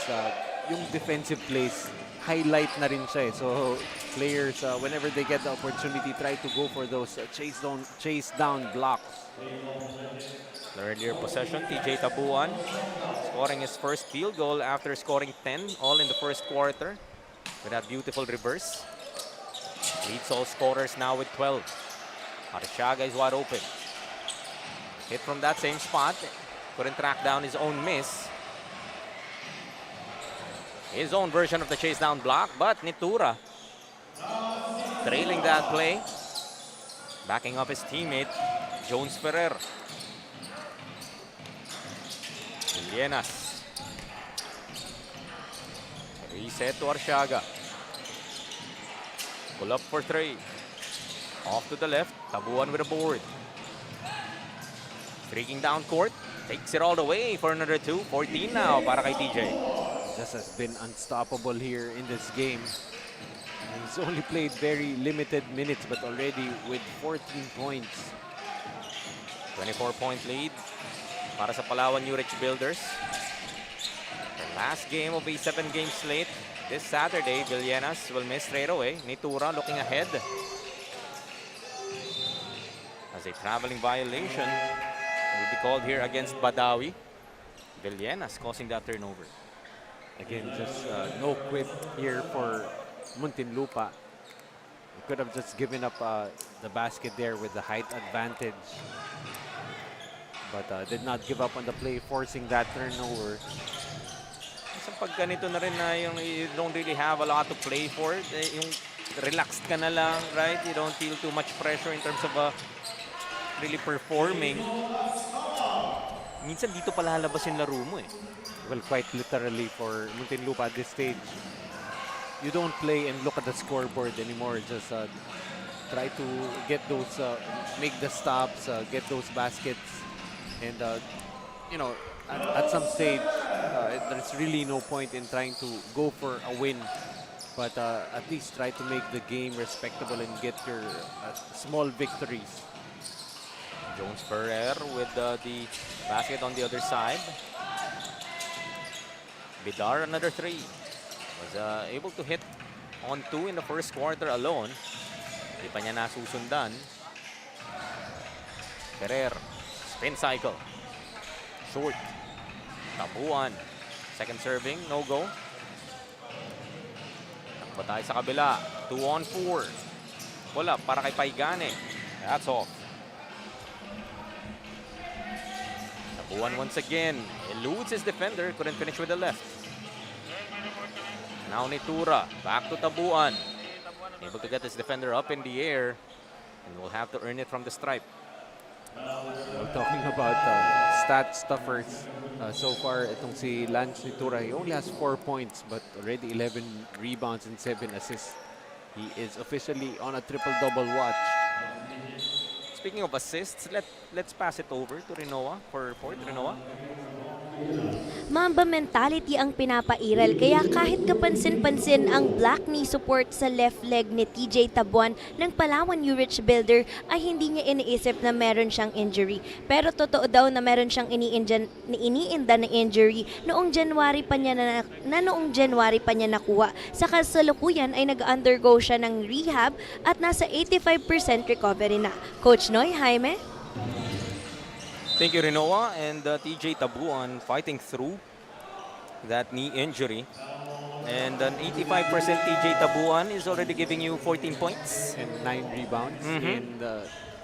yung defensive plays, highlight na rin siya. So players, whenever they get the opportunity, try to go for those chase down blocks. The earlier possession, TJ Tabuan scoring his first field goal after scoring 10 all in the first quarter with that beautiful reverse. Leads all scorers now with 12. Arsiaga is wide open. Hit from that same spot. Couldn't track down his own miss. His own version of the chase down block, but Nitura trailing that play. Backing up his teammate, Jones Ferrer. Villenas. Reset to Arsiaga. Pull up for three. Off to the left. Tabuan with a board. Streaking down court. Takes it all the way for another two. 14 now para kay TJ. Just has been unstoppable here in this game. He's only played very limited minutes, but already with 14 points. 24-point lead para sa Palawan Yurich Builders. The last game of a 7-game slate. This Saturday, Villenas will miss straight away. Nitura looking ahead. As a traveling violation will be called here against Badawi. Villenas causing that turnover. Again, just no quit here for Muntinlupa. He could have just given up the basket there with the height advantage, but did not give up on the play, forcing that turnover. Sa pag ganito na rin na yung you don't really have a lot to play for, yung relaxed ka na lang, right? You don't feel too much pressure in terms of really performing. Minsan dito pa lalabas yung laro mo eh. Well, quite literally for Muntinlupa at this stage. You don't play and look at the scoreboard anymore. Just try to get those, make the stops, get those baskets. And, you know, at some stage, there's really no point in trying to go for a win. But at least try to make the game respectable and get your small victories. Jones Ferrer with the basket on the other side. Bidar, another three. Was able to hit on 2 in the first quarter alone. Hindi pa niya nasusundan. Ferrer, spin cycle. Short. Tabuan. Second serving, no go. Takbo tayo sa kabila. 2-on-4. Wala, para kay Paigane. That's off. Tabuan once again. Eludes his defender. Couldn't finish with the left. Now Nitura. Back to Tabuan. Able to get his defender up in the air. And will have to earn it from the stripe. Well, talking about stat stuffers, so far itong si Lance Nitura, he only has 4 points but already 11 rebounds and 7 assists. He is officially on a triple-double watch. Speaking of assists, let's pass it over to Rinoa for fourth. Rinoa. Mamba mentality ang pinapairal kaya kahit kapansin-pansin ang black knee support sa left leg ni TJ Tabuan ng Palawan Yurich Builder ay hindi niya iniisip na meron siyang injury. Pero totoo daw na meron siyang iniinda na injury noong January pa niya nakuha. Sa kasalukuyan ay nag-undergo siya ng rehab at nasa 85% recovery na. Coach Noy, Jaime? Thank you, Rinoa, and TJ Tabuan fighting through that knee injury. And an 85% TJ Tabuan is already giving you 14 points. And 9 rebounds in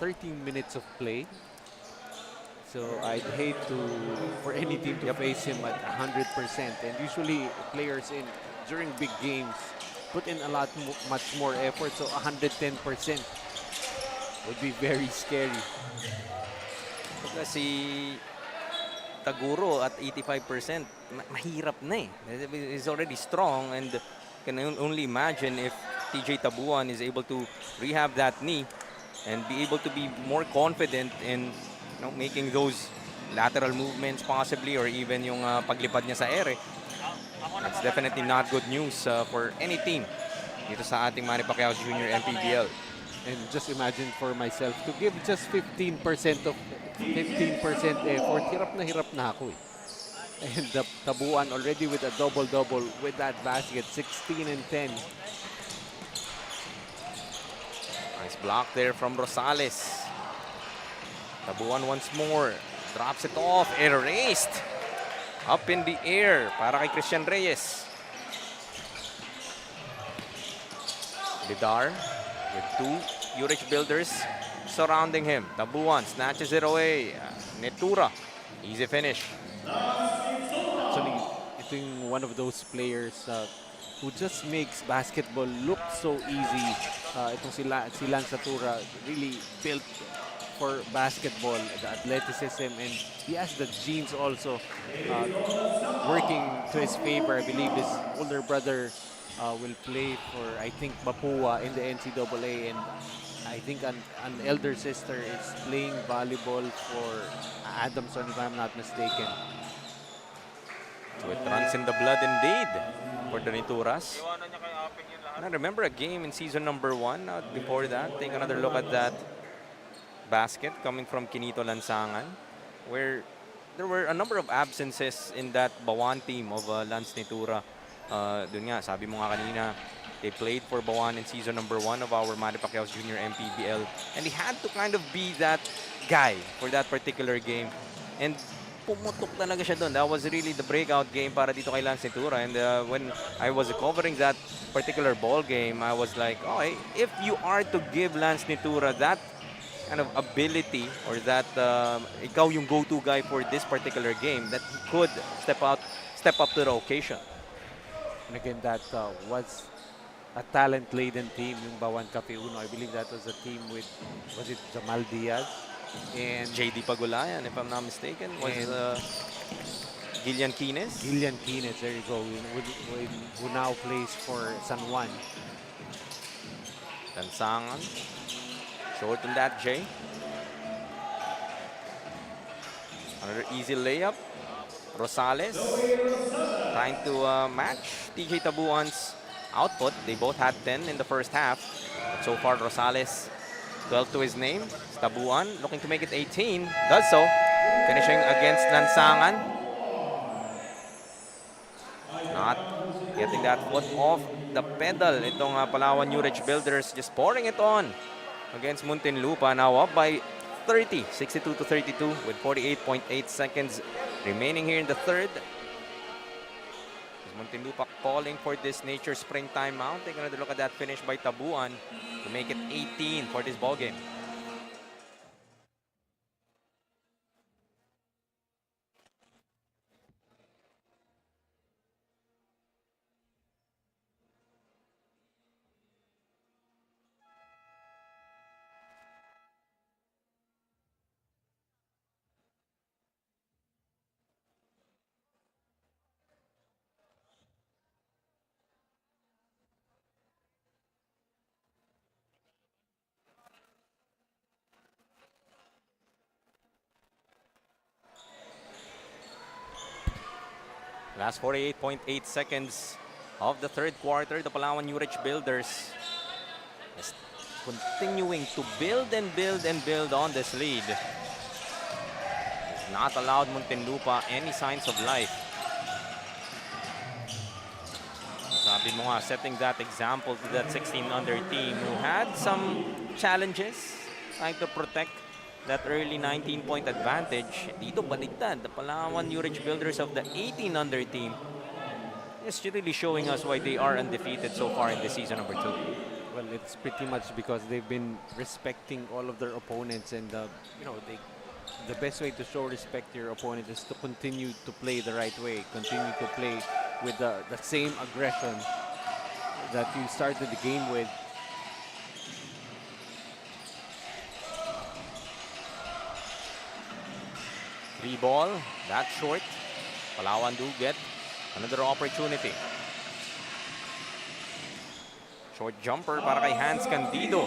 13 minutes of play. So I'd hate for any team to face him at 100%. And usually players during big games put in a much more effort. So 110% would be very scary. Si Taguro at 85%, mahirap na eh. He's already strong and can only imagine if TJ Tabuan is able to rehab that knee and be able to be more confident in making those lateral movements possibly or even yung paglipad niya sa ere. It's definitely not good news for any team dito sa ating Manny Pacquiao Jr. MPBL. And just imagine for myself to give just 15% effort, hirap na ako eh. And the Tabuan already with a double-double with that basket, 16 and 10. Nice block there from Rosales. Tabuan once more, drops it off, erased. Up in the air para kay Christian Reyes. Lidar with 2 Yurich builders surrounding him. Tabuan snatches it away. Nitura, easy finish. Actually, ito yung one of those players who just makes basketball look so easy. Itong si Lance Nitura, really built for basketball, the athleticism, and he has the genes also working to his favor. I believe his older brother will play for, I think, Papua in the NCAA, and I think an elder sister is playing volleyball for Adamson, if I'm not mistaken. So it runs in the blood indeed for the Nituras. And I remember a game in season number 1. Before that, take another look at that basket coming from Quinito Lansangan, where there were a number of absences in that Bawan team of Lance Nitura. Dun nga, sabi mo nga kanina, they played for Bawan in season number 1 of our Manny Pacquiao Jr. MPBL. And he had to kind of be that guy for that particular game. And pumutok talaga siya doon. That was really the breakout game para dito kay Lance Nitura. And when I was covering that particular ball game, I was like, okay, if you are to give Lance Nitura that kind of ability or that ikaw yung go-to guy for this particular game, that he could step up to the occasion. And again, that was a talent-laden team, yung Bawan Cafe Uno. I believe that was a team with, was it Jamal Diaz? And JD Pagulayan, if I'm not mistaken, was Gillian Quines. Gillian Quines, there you go, who now plays for San Juan. Lansangan. Short on that, Jay. Another easy layup. Rosales trying to match TJ Tabuan's output. They both had 10 in the first half. But so far, Rosales 12 to his name. Tabuan looking to make it 18. Does so. Finishing against Lansangan. Not getting that foot off the pedal. Itong Palawan Yurich Builders just pouring it on against Muntinlupa. Now up by 30. 62 to 32 with 48.8 seconds remaining here in the third. Muntinlupa calling for this nature spring timeout. Taking another look at that finish by Tabuan to make it 18 for this ball game. Last 48.8 seconds of the third quarter. The Palawan Yurich Builders is continuing to build and build and build on this lead. It's not allowed Muntinlupa any signs of life. Sabi mo nga, setting that example to that 16-under team who had some challenges trying to protect that early 19-point advantage. Dito baligtad. The Palawan Yurich Builders of the 18-under team is really showing us why they are undefeated so far in this season number 2. Well, it's pretty much because they've been respecting all of their opponents, and you know, the best way to show respect to your opponent is to continue to play the right way, continue to play with the same aggression that you started the game with. Free ball, that's short. Palawan do get another opportunity. Short jumper para kay Hans Candido.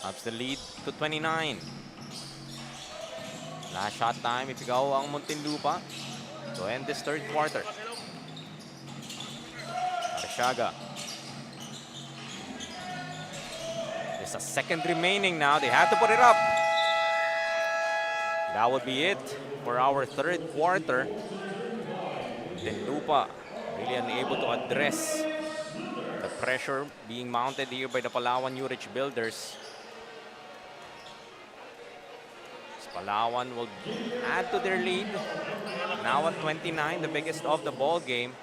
Ups the lead to 29. Last shot time, ipigaw ang Muntinlupa to end this third quarter. Arshaga. There's a second remaining now. They have to put it up. That would be it for our third quarter. Muntinlupa really unable to address the pressure being mounted here by the Palawan Yurich Builders. Palawan will add to their lead. Now at 29, the biggest of the ball game.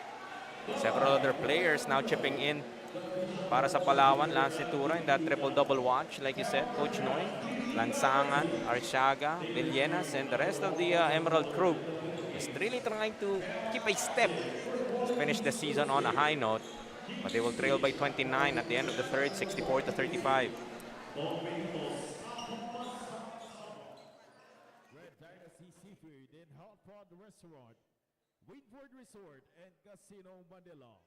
Several other players now chipping in para sa Palawan. Lance Nitura in that triple-double watch, like you said, Coach Noy. Lansangan, Arshaga, Villenas, and the rest of the Emerald crew is really trying to keep a step to finish the season on a high note. But they will trail by 29 at the end of the third, 64 to 35. Restaurant, Whitford Resort and Casino Manila.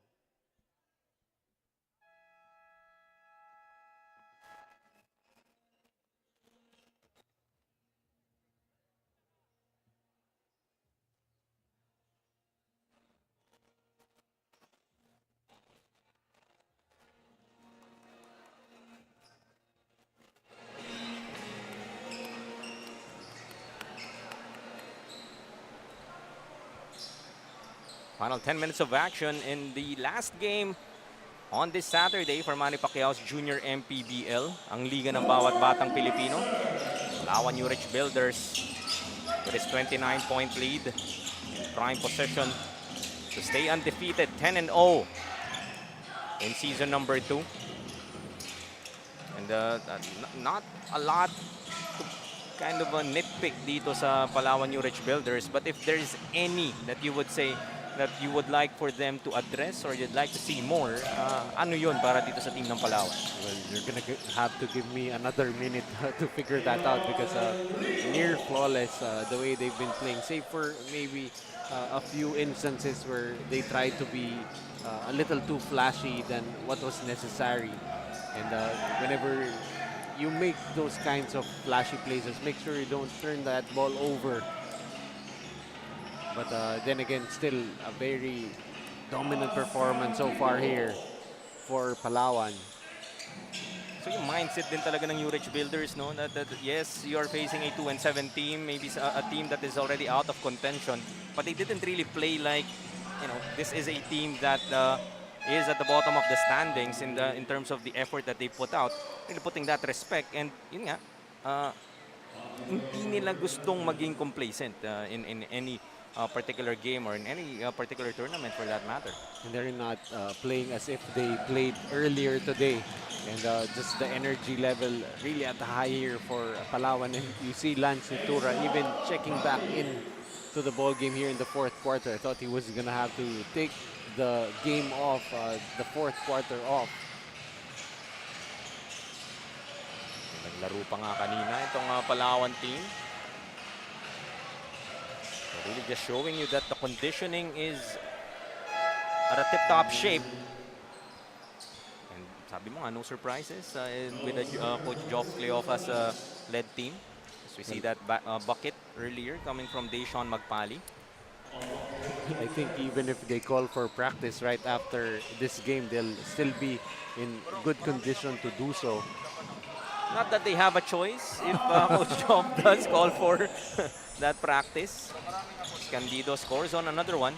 Final 10 minutes of action in the last game on this Saturday for Manny Pacquiao's Junior MPBL, ang liga ng bawat batang Pilipino. Palawan Yurich Builders with his 29-point lead in prime possession to stay undefeated, 10-0 in season number 2. And not a lot to kind of nitpick dito sa Palawan Yurich Builders, but if there is any that you would say that you would like for them to address or you'd like to see more, ano yun para dito sa team ng Palawan? Well, you're gonna have to give me another minute to figure that out because near flawless the way they've been playing, save for maybe a few instances where they tried to be a little too flashy than what was necessary. And whenever you make those kinds of flashy plays, just make sure you don't turn that ball over. But then again, still a very dominant performance so far here for Palawan. So yung mindset din talaga ng Yurich Builders, no? That yes, you are facing a 2-7 team, maybe a team that is already out of contention, but they didn't really play like, you know, this is a team that is at the bottom of the standings in terms of the effort that they put out. Really putting that respect, and yun nga, hindi nila gustong maging complacent in any particular game or in any particular tournament for that matter. And they're not playing as if they played earlier today. And just the energy level really at the high here for Palawan. And you see Lance Nitura even checking back in to the ball game here in the fourth quarter. I thought he was going to have to take the game off, the fourth quarter off. Naglaro pa nga kanina itong Palawan team. Really just showing you that the conditioning is at a tip-top shape. And sabi mo nga, no surprises with Coach Joff Cleofa's led team. As we see that bucket earlier coming from Deshaun Magpali. I think even if they call for practice right after this game, they'll still be in good condition to do so. Not that they have a choice if Coach Joff does call for that practice. Candido scores on another one.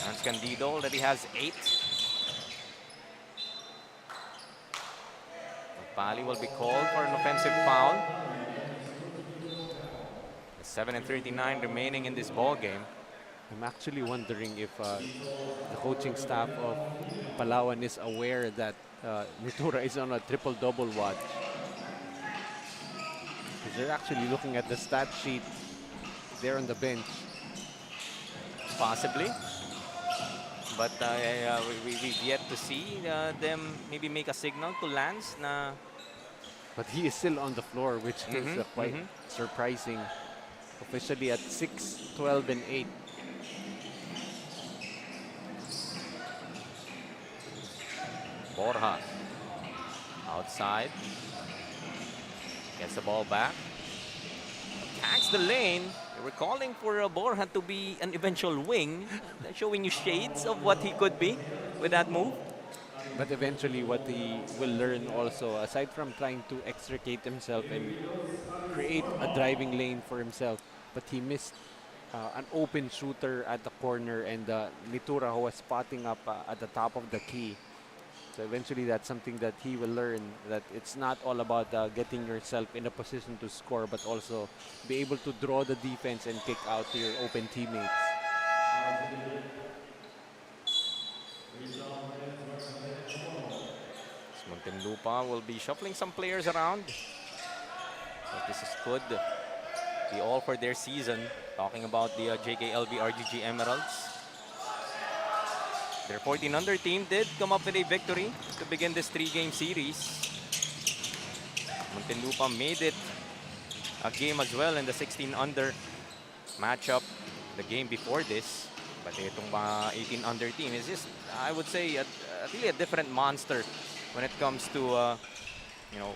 And Candido already has 8. Pali will be called for an offensive foul. 7:39 remaining in this ball game. I'm actually wondering if the coaching staff of Palawan is aware that Nitura is on a triple-double watch. Because they're actually looking at the stat sheet there on the bench. Possibly. But we've yet to see them maybe make a signal to Lance na... But he is still on the floor, which is quite surprising. Officially at 6, 12, and 8. Borja outside. Gets the ball back. Attacks the lane. They were calling for Borja to be an eventual wing, showing you shades of what he could be with that move. But eventually what he will learn also, aside from trying to extricate himself and create a driving lane for himself, but he missed an open shooter at the corner, and Nitura, who was spotting up at the top of the key. So eventually that's something that he will learn, that it's not all about getting yourself in a position to score, but also be able to draw the defense and kick out to your open teammates. Muntinlupa will be shuffling some players around. But this could be all for their season. Talking about the JKLV RGG Emeralds. Their 14-under team did come up with a victory to begin this 3-game series. Muntinlupa made it a game as well in the 16-under matchup the game before this. But itong 18-under team is just, I would say, really a different monster when it comes to, you know,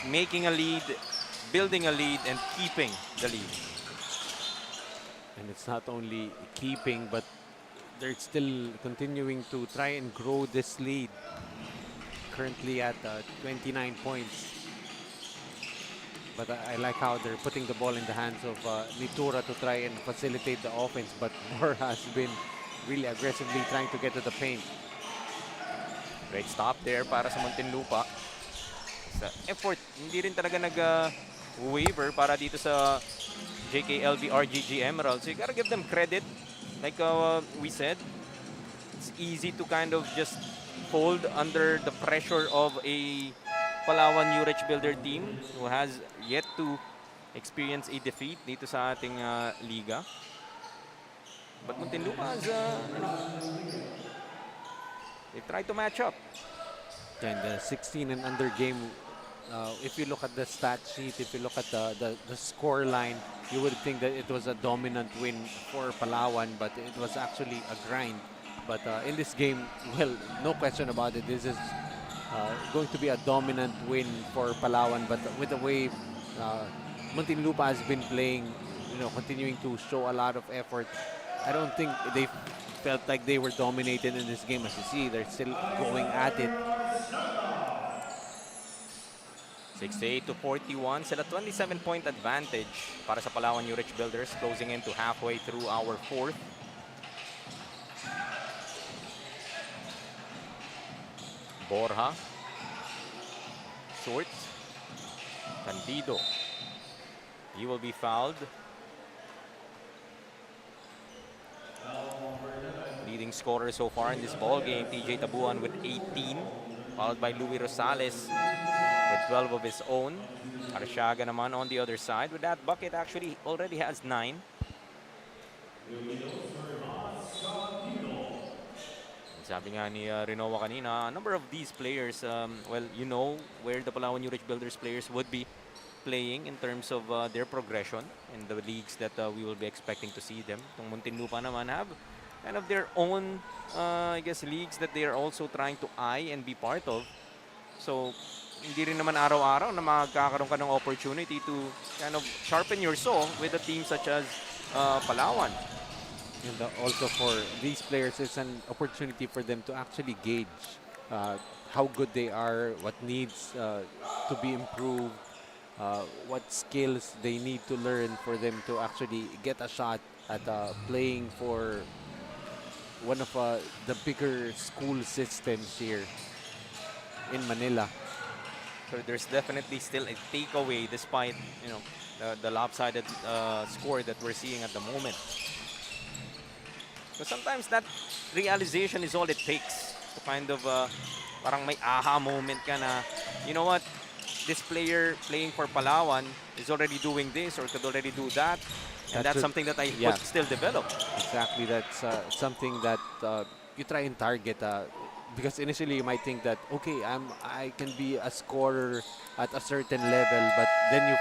making a lead, building a lead, and keeping the lead. And it's not only keeping, but they're still continuing to try and grow this lead. Currently at 29 points. But I like how they're putting the ball in the hands of Nitura to try and facilitate the offense. But Moore has been really aggressively trying to get to the paint. Great stop there para sa Muntinlupa. Sa effort, hindi rin talaga waiver para dito sa JKLV RGG Emerald. So you gotta give them credit. Like we said, it's easy to kind of just fold under the pressure of a Palawan Yurich Builder team who has yet to experience a defeat dito sa ating liga. But Muntinlupa has, they tried to match up. And the 16 and under game, if you look at the stat sheet, if you look at the score line, you would think that it was a dominant win for Palawan, but it was actually a grind. But in this game, well, no question about it, this is going to be a dominant win for Palawan. But with the way Muntinlupa has been playing, continuing to show a lot of effort, I don't think they felt like they were dominated in this game. As you see, they're still going at it. 68 to 41, sila 27-point advantage para sa Palawan Yurich Builders, closing into halfway through our fourth. Borja, short, Candido, he will be fouled. Leading scorer so far in this ball game, TJ Tabuan with 18, followed by Louis Rosales with 12 of his own. Arsiaga naman on the other side with that bucket, actually already has 9. Sabi nga ni Rinoa kanina, a number of these players, well, you know where the Palawan Yurich Builders players would be playing in terms of their progression in the leagues that we will be expecting to see them. Itong Muntinlupa naman have kind of their own, I guess, leagues that they are also trying to eye and be part of. So, hindi rin naman araw-araw na magkakaroon ka ng opportunity to kind of sharpen your saw with a team such as Palawan. And also for these players, it's an opportunity for them to actually gauge how good they are, what needs to be improved, what skills they need to learn for them to actually get a shot at playing for one of the bigger school systems here in Manila. So there's definitely still a takeaway despite, the lopsided score that we're seeing at the moment. But sometimes that realization is all it takes to kind of parang may aha moment ka na, you know what, this player playing for Palawan is already doing this or could already do that. And that's something that I would still develop. Exactly, that's something that you try and target. Because initially you might think that, okay, I can be a scorer at a certain level, but then you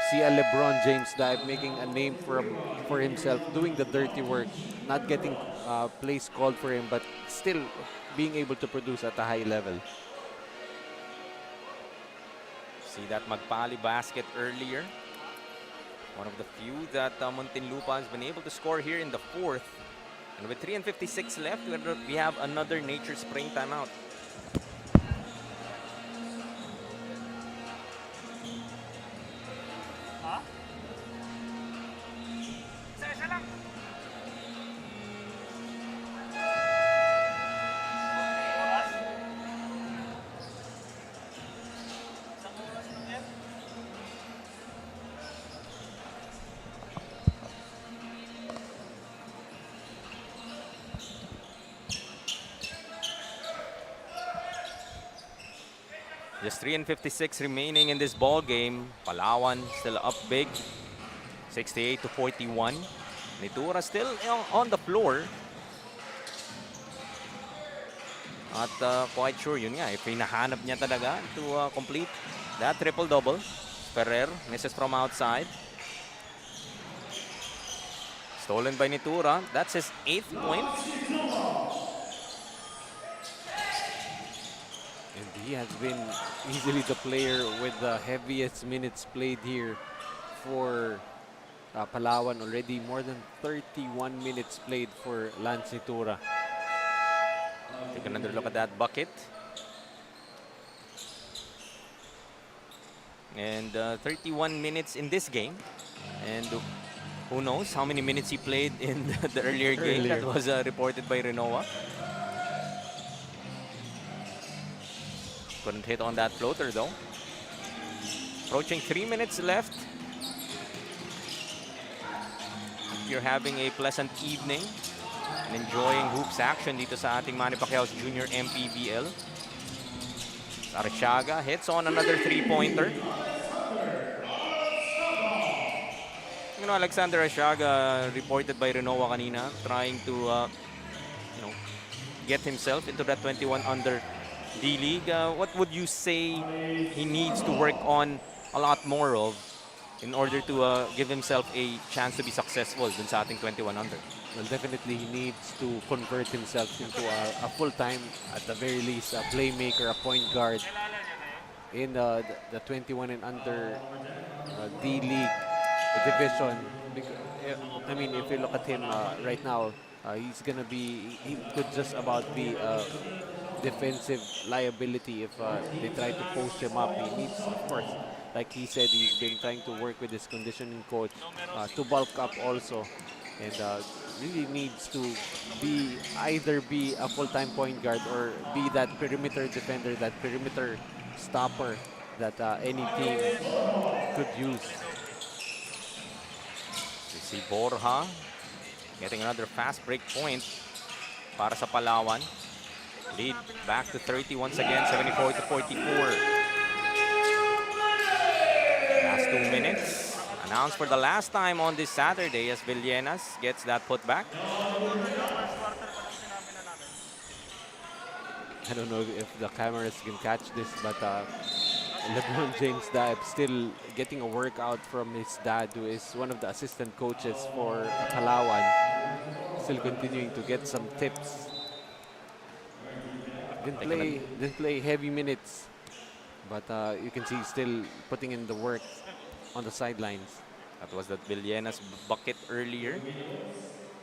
see a LeBron James dive making a name for himself, doing the dirty work, not getting plays called for him, but still being able to produce at a high level. See that Magpali basket earlier. One of the few that Muntinlupa has been able to score here in the fourth. And with 3:56 left, we have another Nature Spring timeout. Just 3:56 remaining in this ball game. Palawan still up big, 68 to 41. Nitura still on the floor. At quite sure, yun nga, if hinahanap niya talaga to complete that triple-double. Ferrer misses from outside. Stolen by Nitura. That's his 8th point. And he has been easily the player with the heaviest minutes played here for Palawan. Already more than 31 minutes played for Lance Nitura. Take another look at that bucket. And 31 minutes in this game. And who knows how many minutes he played in the earlier game that was reported by Renoa. Couldn't hit on that floater though. Approaching 3 minutes left. If you're having a pleasant evening and enjoying hoops action dito sa ating Manny Pacquiao's Junior MPBL. Arsiaga hits on another three-pointer. You know, Alexander Arsiaga, reported by Renoa kanina, trying to get himself into that 21 under D-League. What would you say he needs to work on a lot more of in order to give himself a chance to be successful dun sa ating 21 under? Well, definitely he needs to convert himself into a full-time, at the very least, a playmaker, a point guard in the 21 and under D-League division. I mean, if you look at him right now, he could just about be a defensive liability if they try to post him up. He needs, of course, like he said, he's been trying to work with his conditioning coach to bulk up also. And really needs to either be a full-time point guard or be that perimeter defender, that perimeter stopper that any team could use. We see Borja getting another fast break point para sa Palawan. Lead back to 30 once again, 74-44. Last 2 minutes. Announced for the last time on this Saturday as Villenas gets that put back. I don't know if the cameras can catch this, but LeBron James Daib still getting a workout from his dad, who is one of the assistant coaches for Palawan. Still continuing to get some tips. Didn't play heavy minutes, but you can see still putting in the work on the sidelines. That was that Villenas bucket earlier.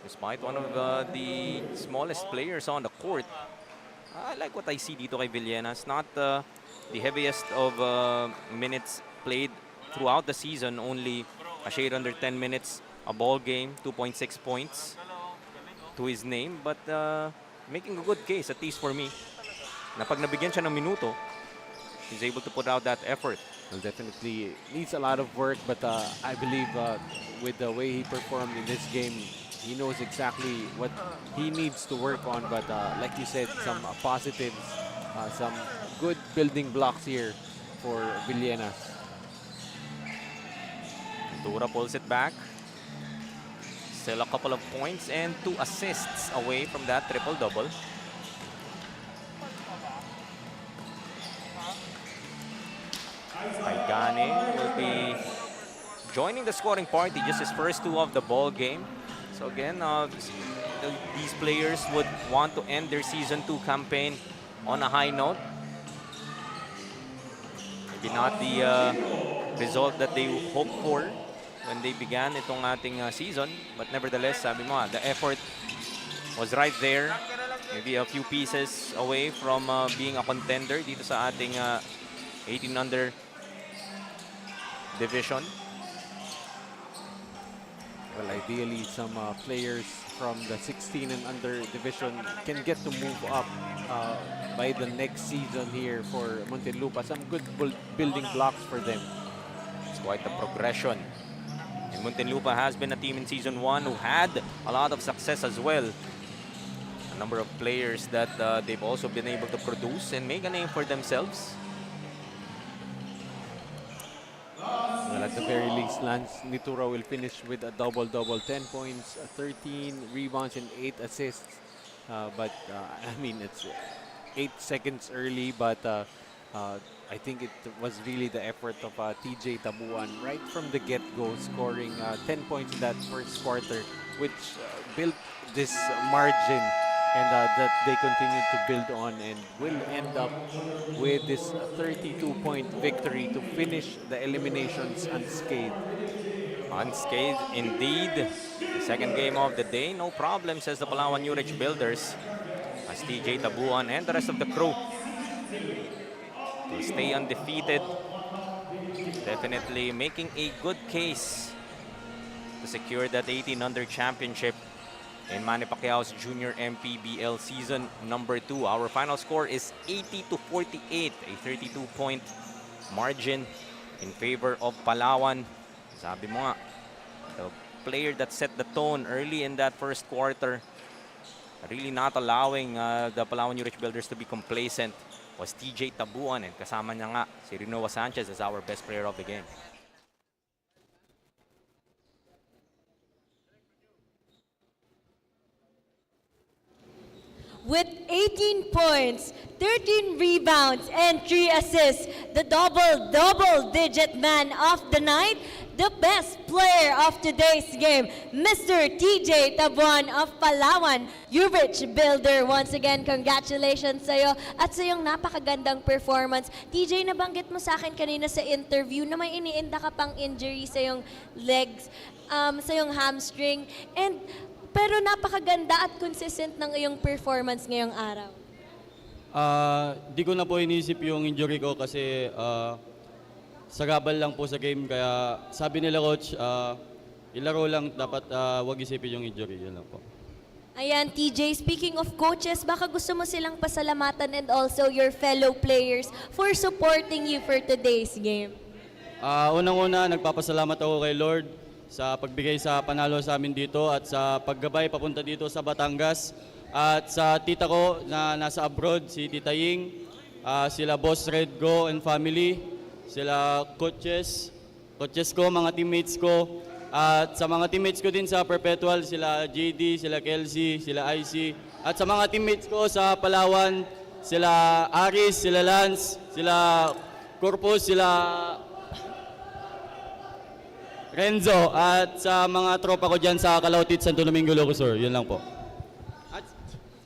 Despite one of the smallest players on the court, I like what I see dito kay Villenas. Not the heaviest of minutes played throughout the season. Only a shade under 10 minutes a ball game, 2.6 points to his name. But making a good case, at least for me, na pag nabigyan siya ng minuto, he's able to put out that effort. Well, definitely needs a lot of work, but I believe with the way he performed in this game, he knows exactly what he needs to work on. But like you said, some positives, some good building blocks here for Villenas. Dura pulls it back. Still a couple of points and 2 assists away from that triple-double. Aigane will be joining the scoring party, just his first 2 of the ball game. So again, these players would want to end their Season 2 campaign on a high note. Maybe not the result that they hoped for when they began itong ating season. But nevertheless, sabi mo, the effort was right there. Maybe a few pieces away from being a contender dito sa ating 18 under division. Well, ideally, some players from the 16 and under division can get to move up by the next season here for Muntinlupa. Some good building blocks for them. It's quite a progression. And Muntinlupa has been a team in Season 1 who had a lot of success as well. A number of players that they've also been able to produce and make a name for themselves. Well, at the very least, Lance Nitura will finish with a double-double, 10 points, 13 rebounds, and 8 assists. I mean, it's 8 seconds early, but I think it was really the effort of TJ Tabuan right from the get-go, scoring 10 points in that first quarter, which built this margin and that they continue to build on and will end up with this 32-point victory to finish the eliminations unscathed. Unscathed indeed. The second game of the day, no problem, says the Palawan Yurich Builders, as TJ Tabuan and the rest of the crew will stay undefeated. Definitely making a good case to secure that 18 under championship in Manny Pacquiao's Junior MPBL Season number 2. Our final score is 80-48, a 32-point margin in favor of Palawan. Sabi mo nga, the player that set the tone early in that first quarter, really not allowing the Palawan Yurich Builders to be complacent, was TJ Tabuan, and kasama niya nga si Rinoa Sanchez as our best player of the game. With 18 points, 13 rebounds, and 3 assists, the double-digit man of the night, the best player of today's game, Mr. TJ Tabuan of Palawan Yurich Builder. Once again, congratulations sa'yo at sa iyong napakagandang performance. TJ, nabanggit mo sa akin kanina sa interview na may iniinda ka pang injury sa iyong legs, sa iyong hamstring, pero napakaganda at consistent ng iyong performance ngayong araw. Di ko na po inisip yung injury ko kasi sagabal lang po sa game. Kaya sabi nila coach, ilaro lang, dapat wag isipin yung injury. Yun lang po. Ayan, TJ, speaking of coaches, baka gusto mo silang pasalamatan and also your fellow players for supporting you for today's game. Unang-una, nagpapasalamat ako kay Lord sa pagbigay sa panalo sa amin dito at sa paggabay papunta dito sa Batangas. At sa tita ko na nasa abroad, si Tita Ying, sila Boss Redgo and family, sila coaches ko, mga teammates ko, at sa mga teammates ko din sa Perpetual, sila JD, sila Kelsey, sila IC, at sa mga teammates ko sa Palawan, sila Aris, sila Lance, sila Corpus, sila Renzo, at sa mga tropa ko dyan sa Calautit, Santo Domingo, Locosur. Yun lang po. At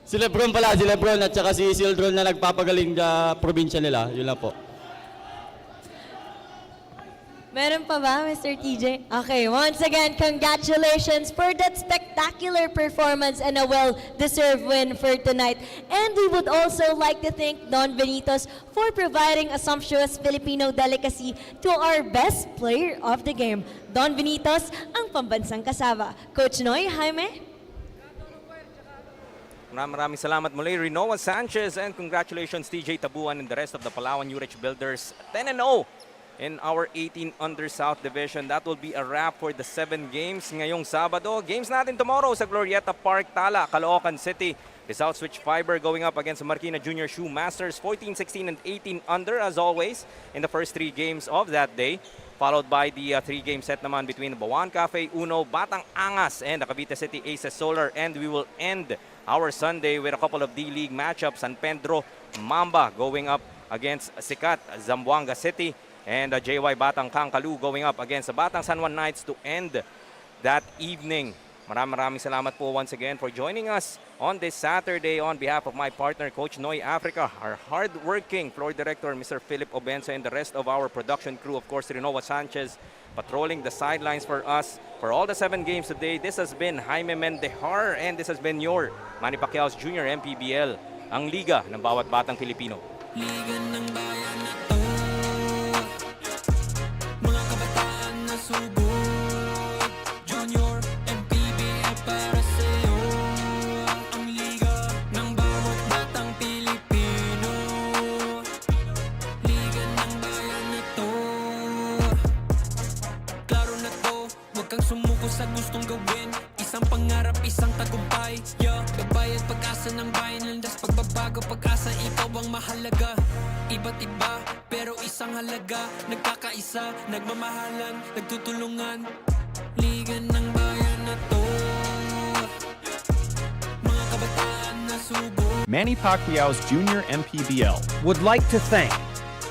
si Lebron pala, si Lebron at saka si Sildron na nagpapagaling sa probinsya nila. Yun lang po. Meron pa ba, Mr. TJ? Okay, once again, congratulations for that spectacular performance and a well-deserved win for tonight. And we would also like to thank Don Benitos for providing a sumptuous Filipino delicacy to our best player of the game. Don Benitos, ang pambansang kasama. Coach Noy, Jaime? Maraming salamat muli, Rinoa Sanchez, and congratulations TJ Tabuan and the rest of the Palawan Yurich Builders. 10-0 in our 18 under South Division. That will be a wrap for the 7 games ngayong Sabado. Games natin tomorrow sa Glorieta Park, Tala, Caloocan City. Rizal Switch Fiber going up against Marikina Junior Shoe Masters, 14, 16, and 18 under as always in the first 3 games of that day. Followed by the 3-game set naman between Bawan Cafe, Uno, Batang Angas, and the Cavite City Aces Solar. And we will end our Sunday with a couple of D-League matchups. San Pedro Mamba going up against Sikat Zamboanga City. And JY Batang Kangkalu going up against the Batang San Juan Knights to end that evening. Maraming salamat po once again for joining us on this Saturday on behalf of my partner, Coach Noy Africa, our hard-working floor director, Mr. Philip Obenza, and the rest of our production crew. Of course, Rinoa Sanchez patrolling the sidelines for us for all the 7 games today. This has been Jaime Mendejar, and this has been your Manny Pacquiao's Junior MPBL, ang liga ng bawat batang Pilipino. Liga ng bayan na to, mga kabataan na subok, Junior MPBL para sa'yo, ang liga ng bawat batang Pilipino. Liga ng bayan na to, klaro na to, huwag kang sumuko sa gustong gawin, isang pangarap, isang tagumpay, gabay at pag-asa ng bayan, landas pagbabago, pag-asa, ikaw ang mahalaga. Iba't iba, pero isang halaga, nagkakaisa, nagmamahalan, nagtutulungan. Liga ng bayan na to, mga kabataan na subo. Manny Pacquiao's Junior MPBL would like to thank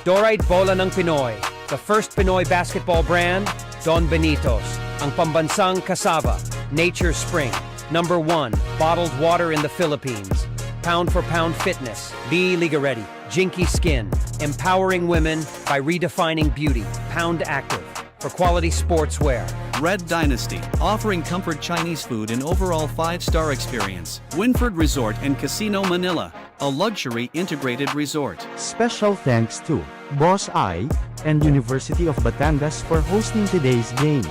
Dorite Bola ng Pinoy, the first Pinoy basketball brand, Don Benitos, ang pambansang kasava, Nature Spring, #1 bottled water in the Philippines, Pound for Pound Fitness, Be Liga Ready, Jinky Skin, empowering women by redefining beauty, Pound Active, for quality sportswear. Red Dynasty, offering comfort Chinese food and overall 5-star experience. Winford Resort and Casino Manila, a luxury integrated resort. Special thanks to Boss I and University of Batangas for hosting today's game.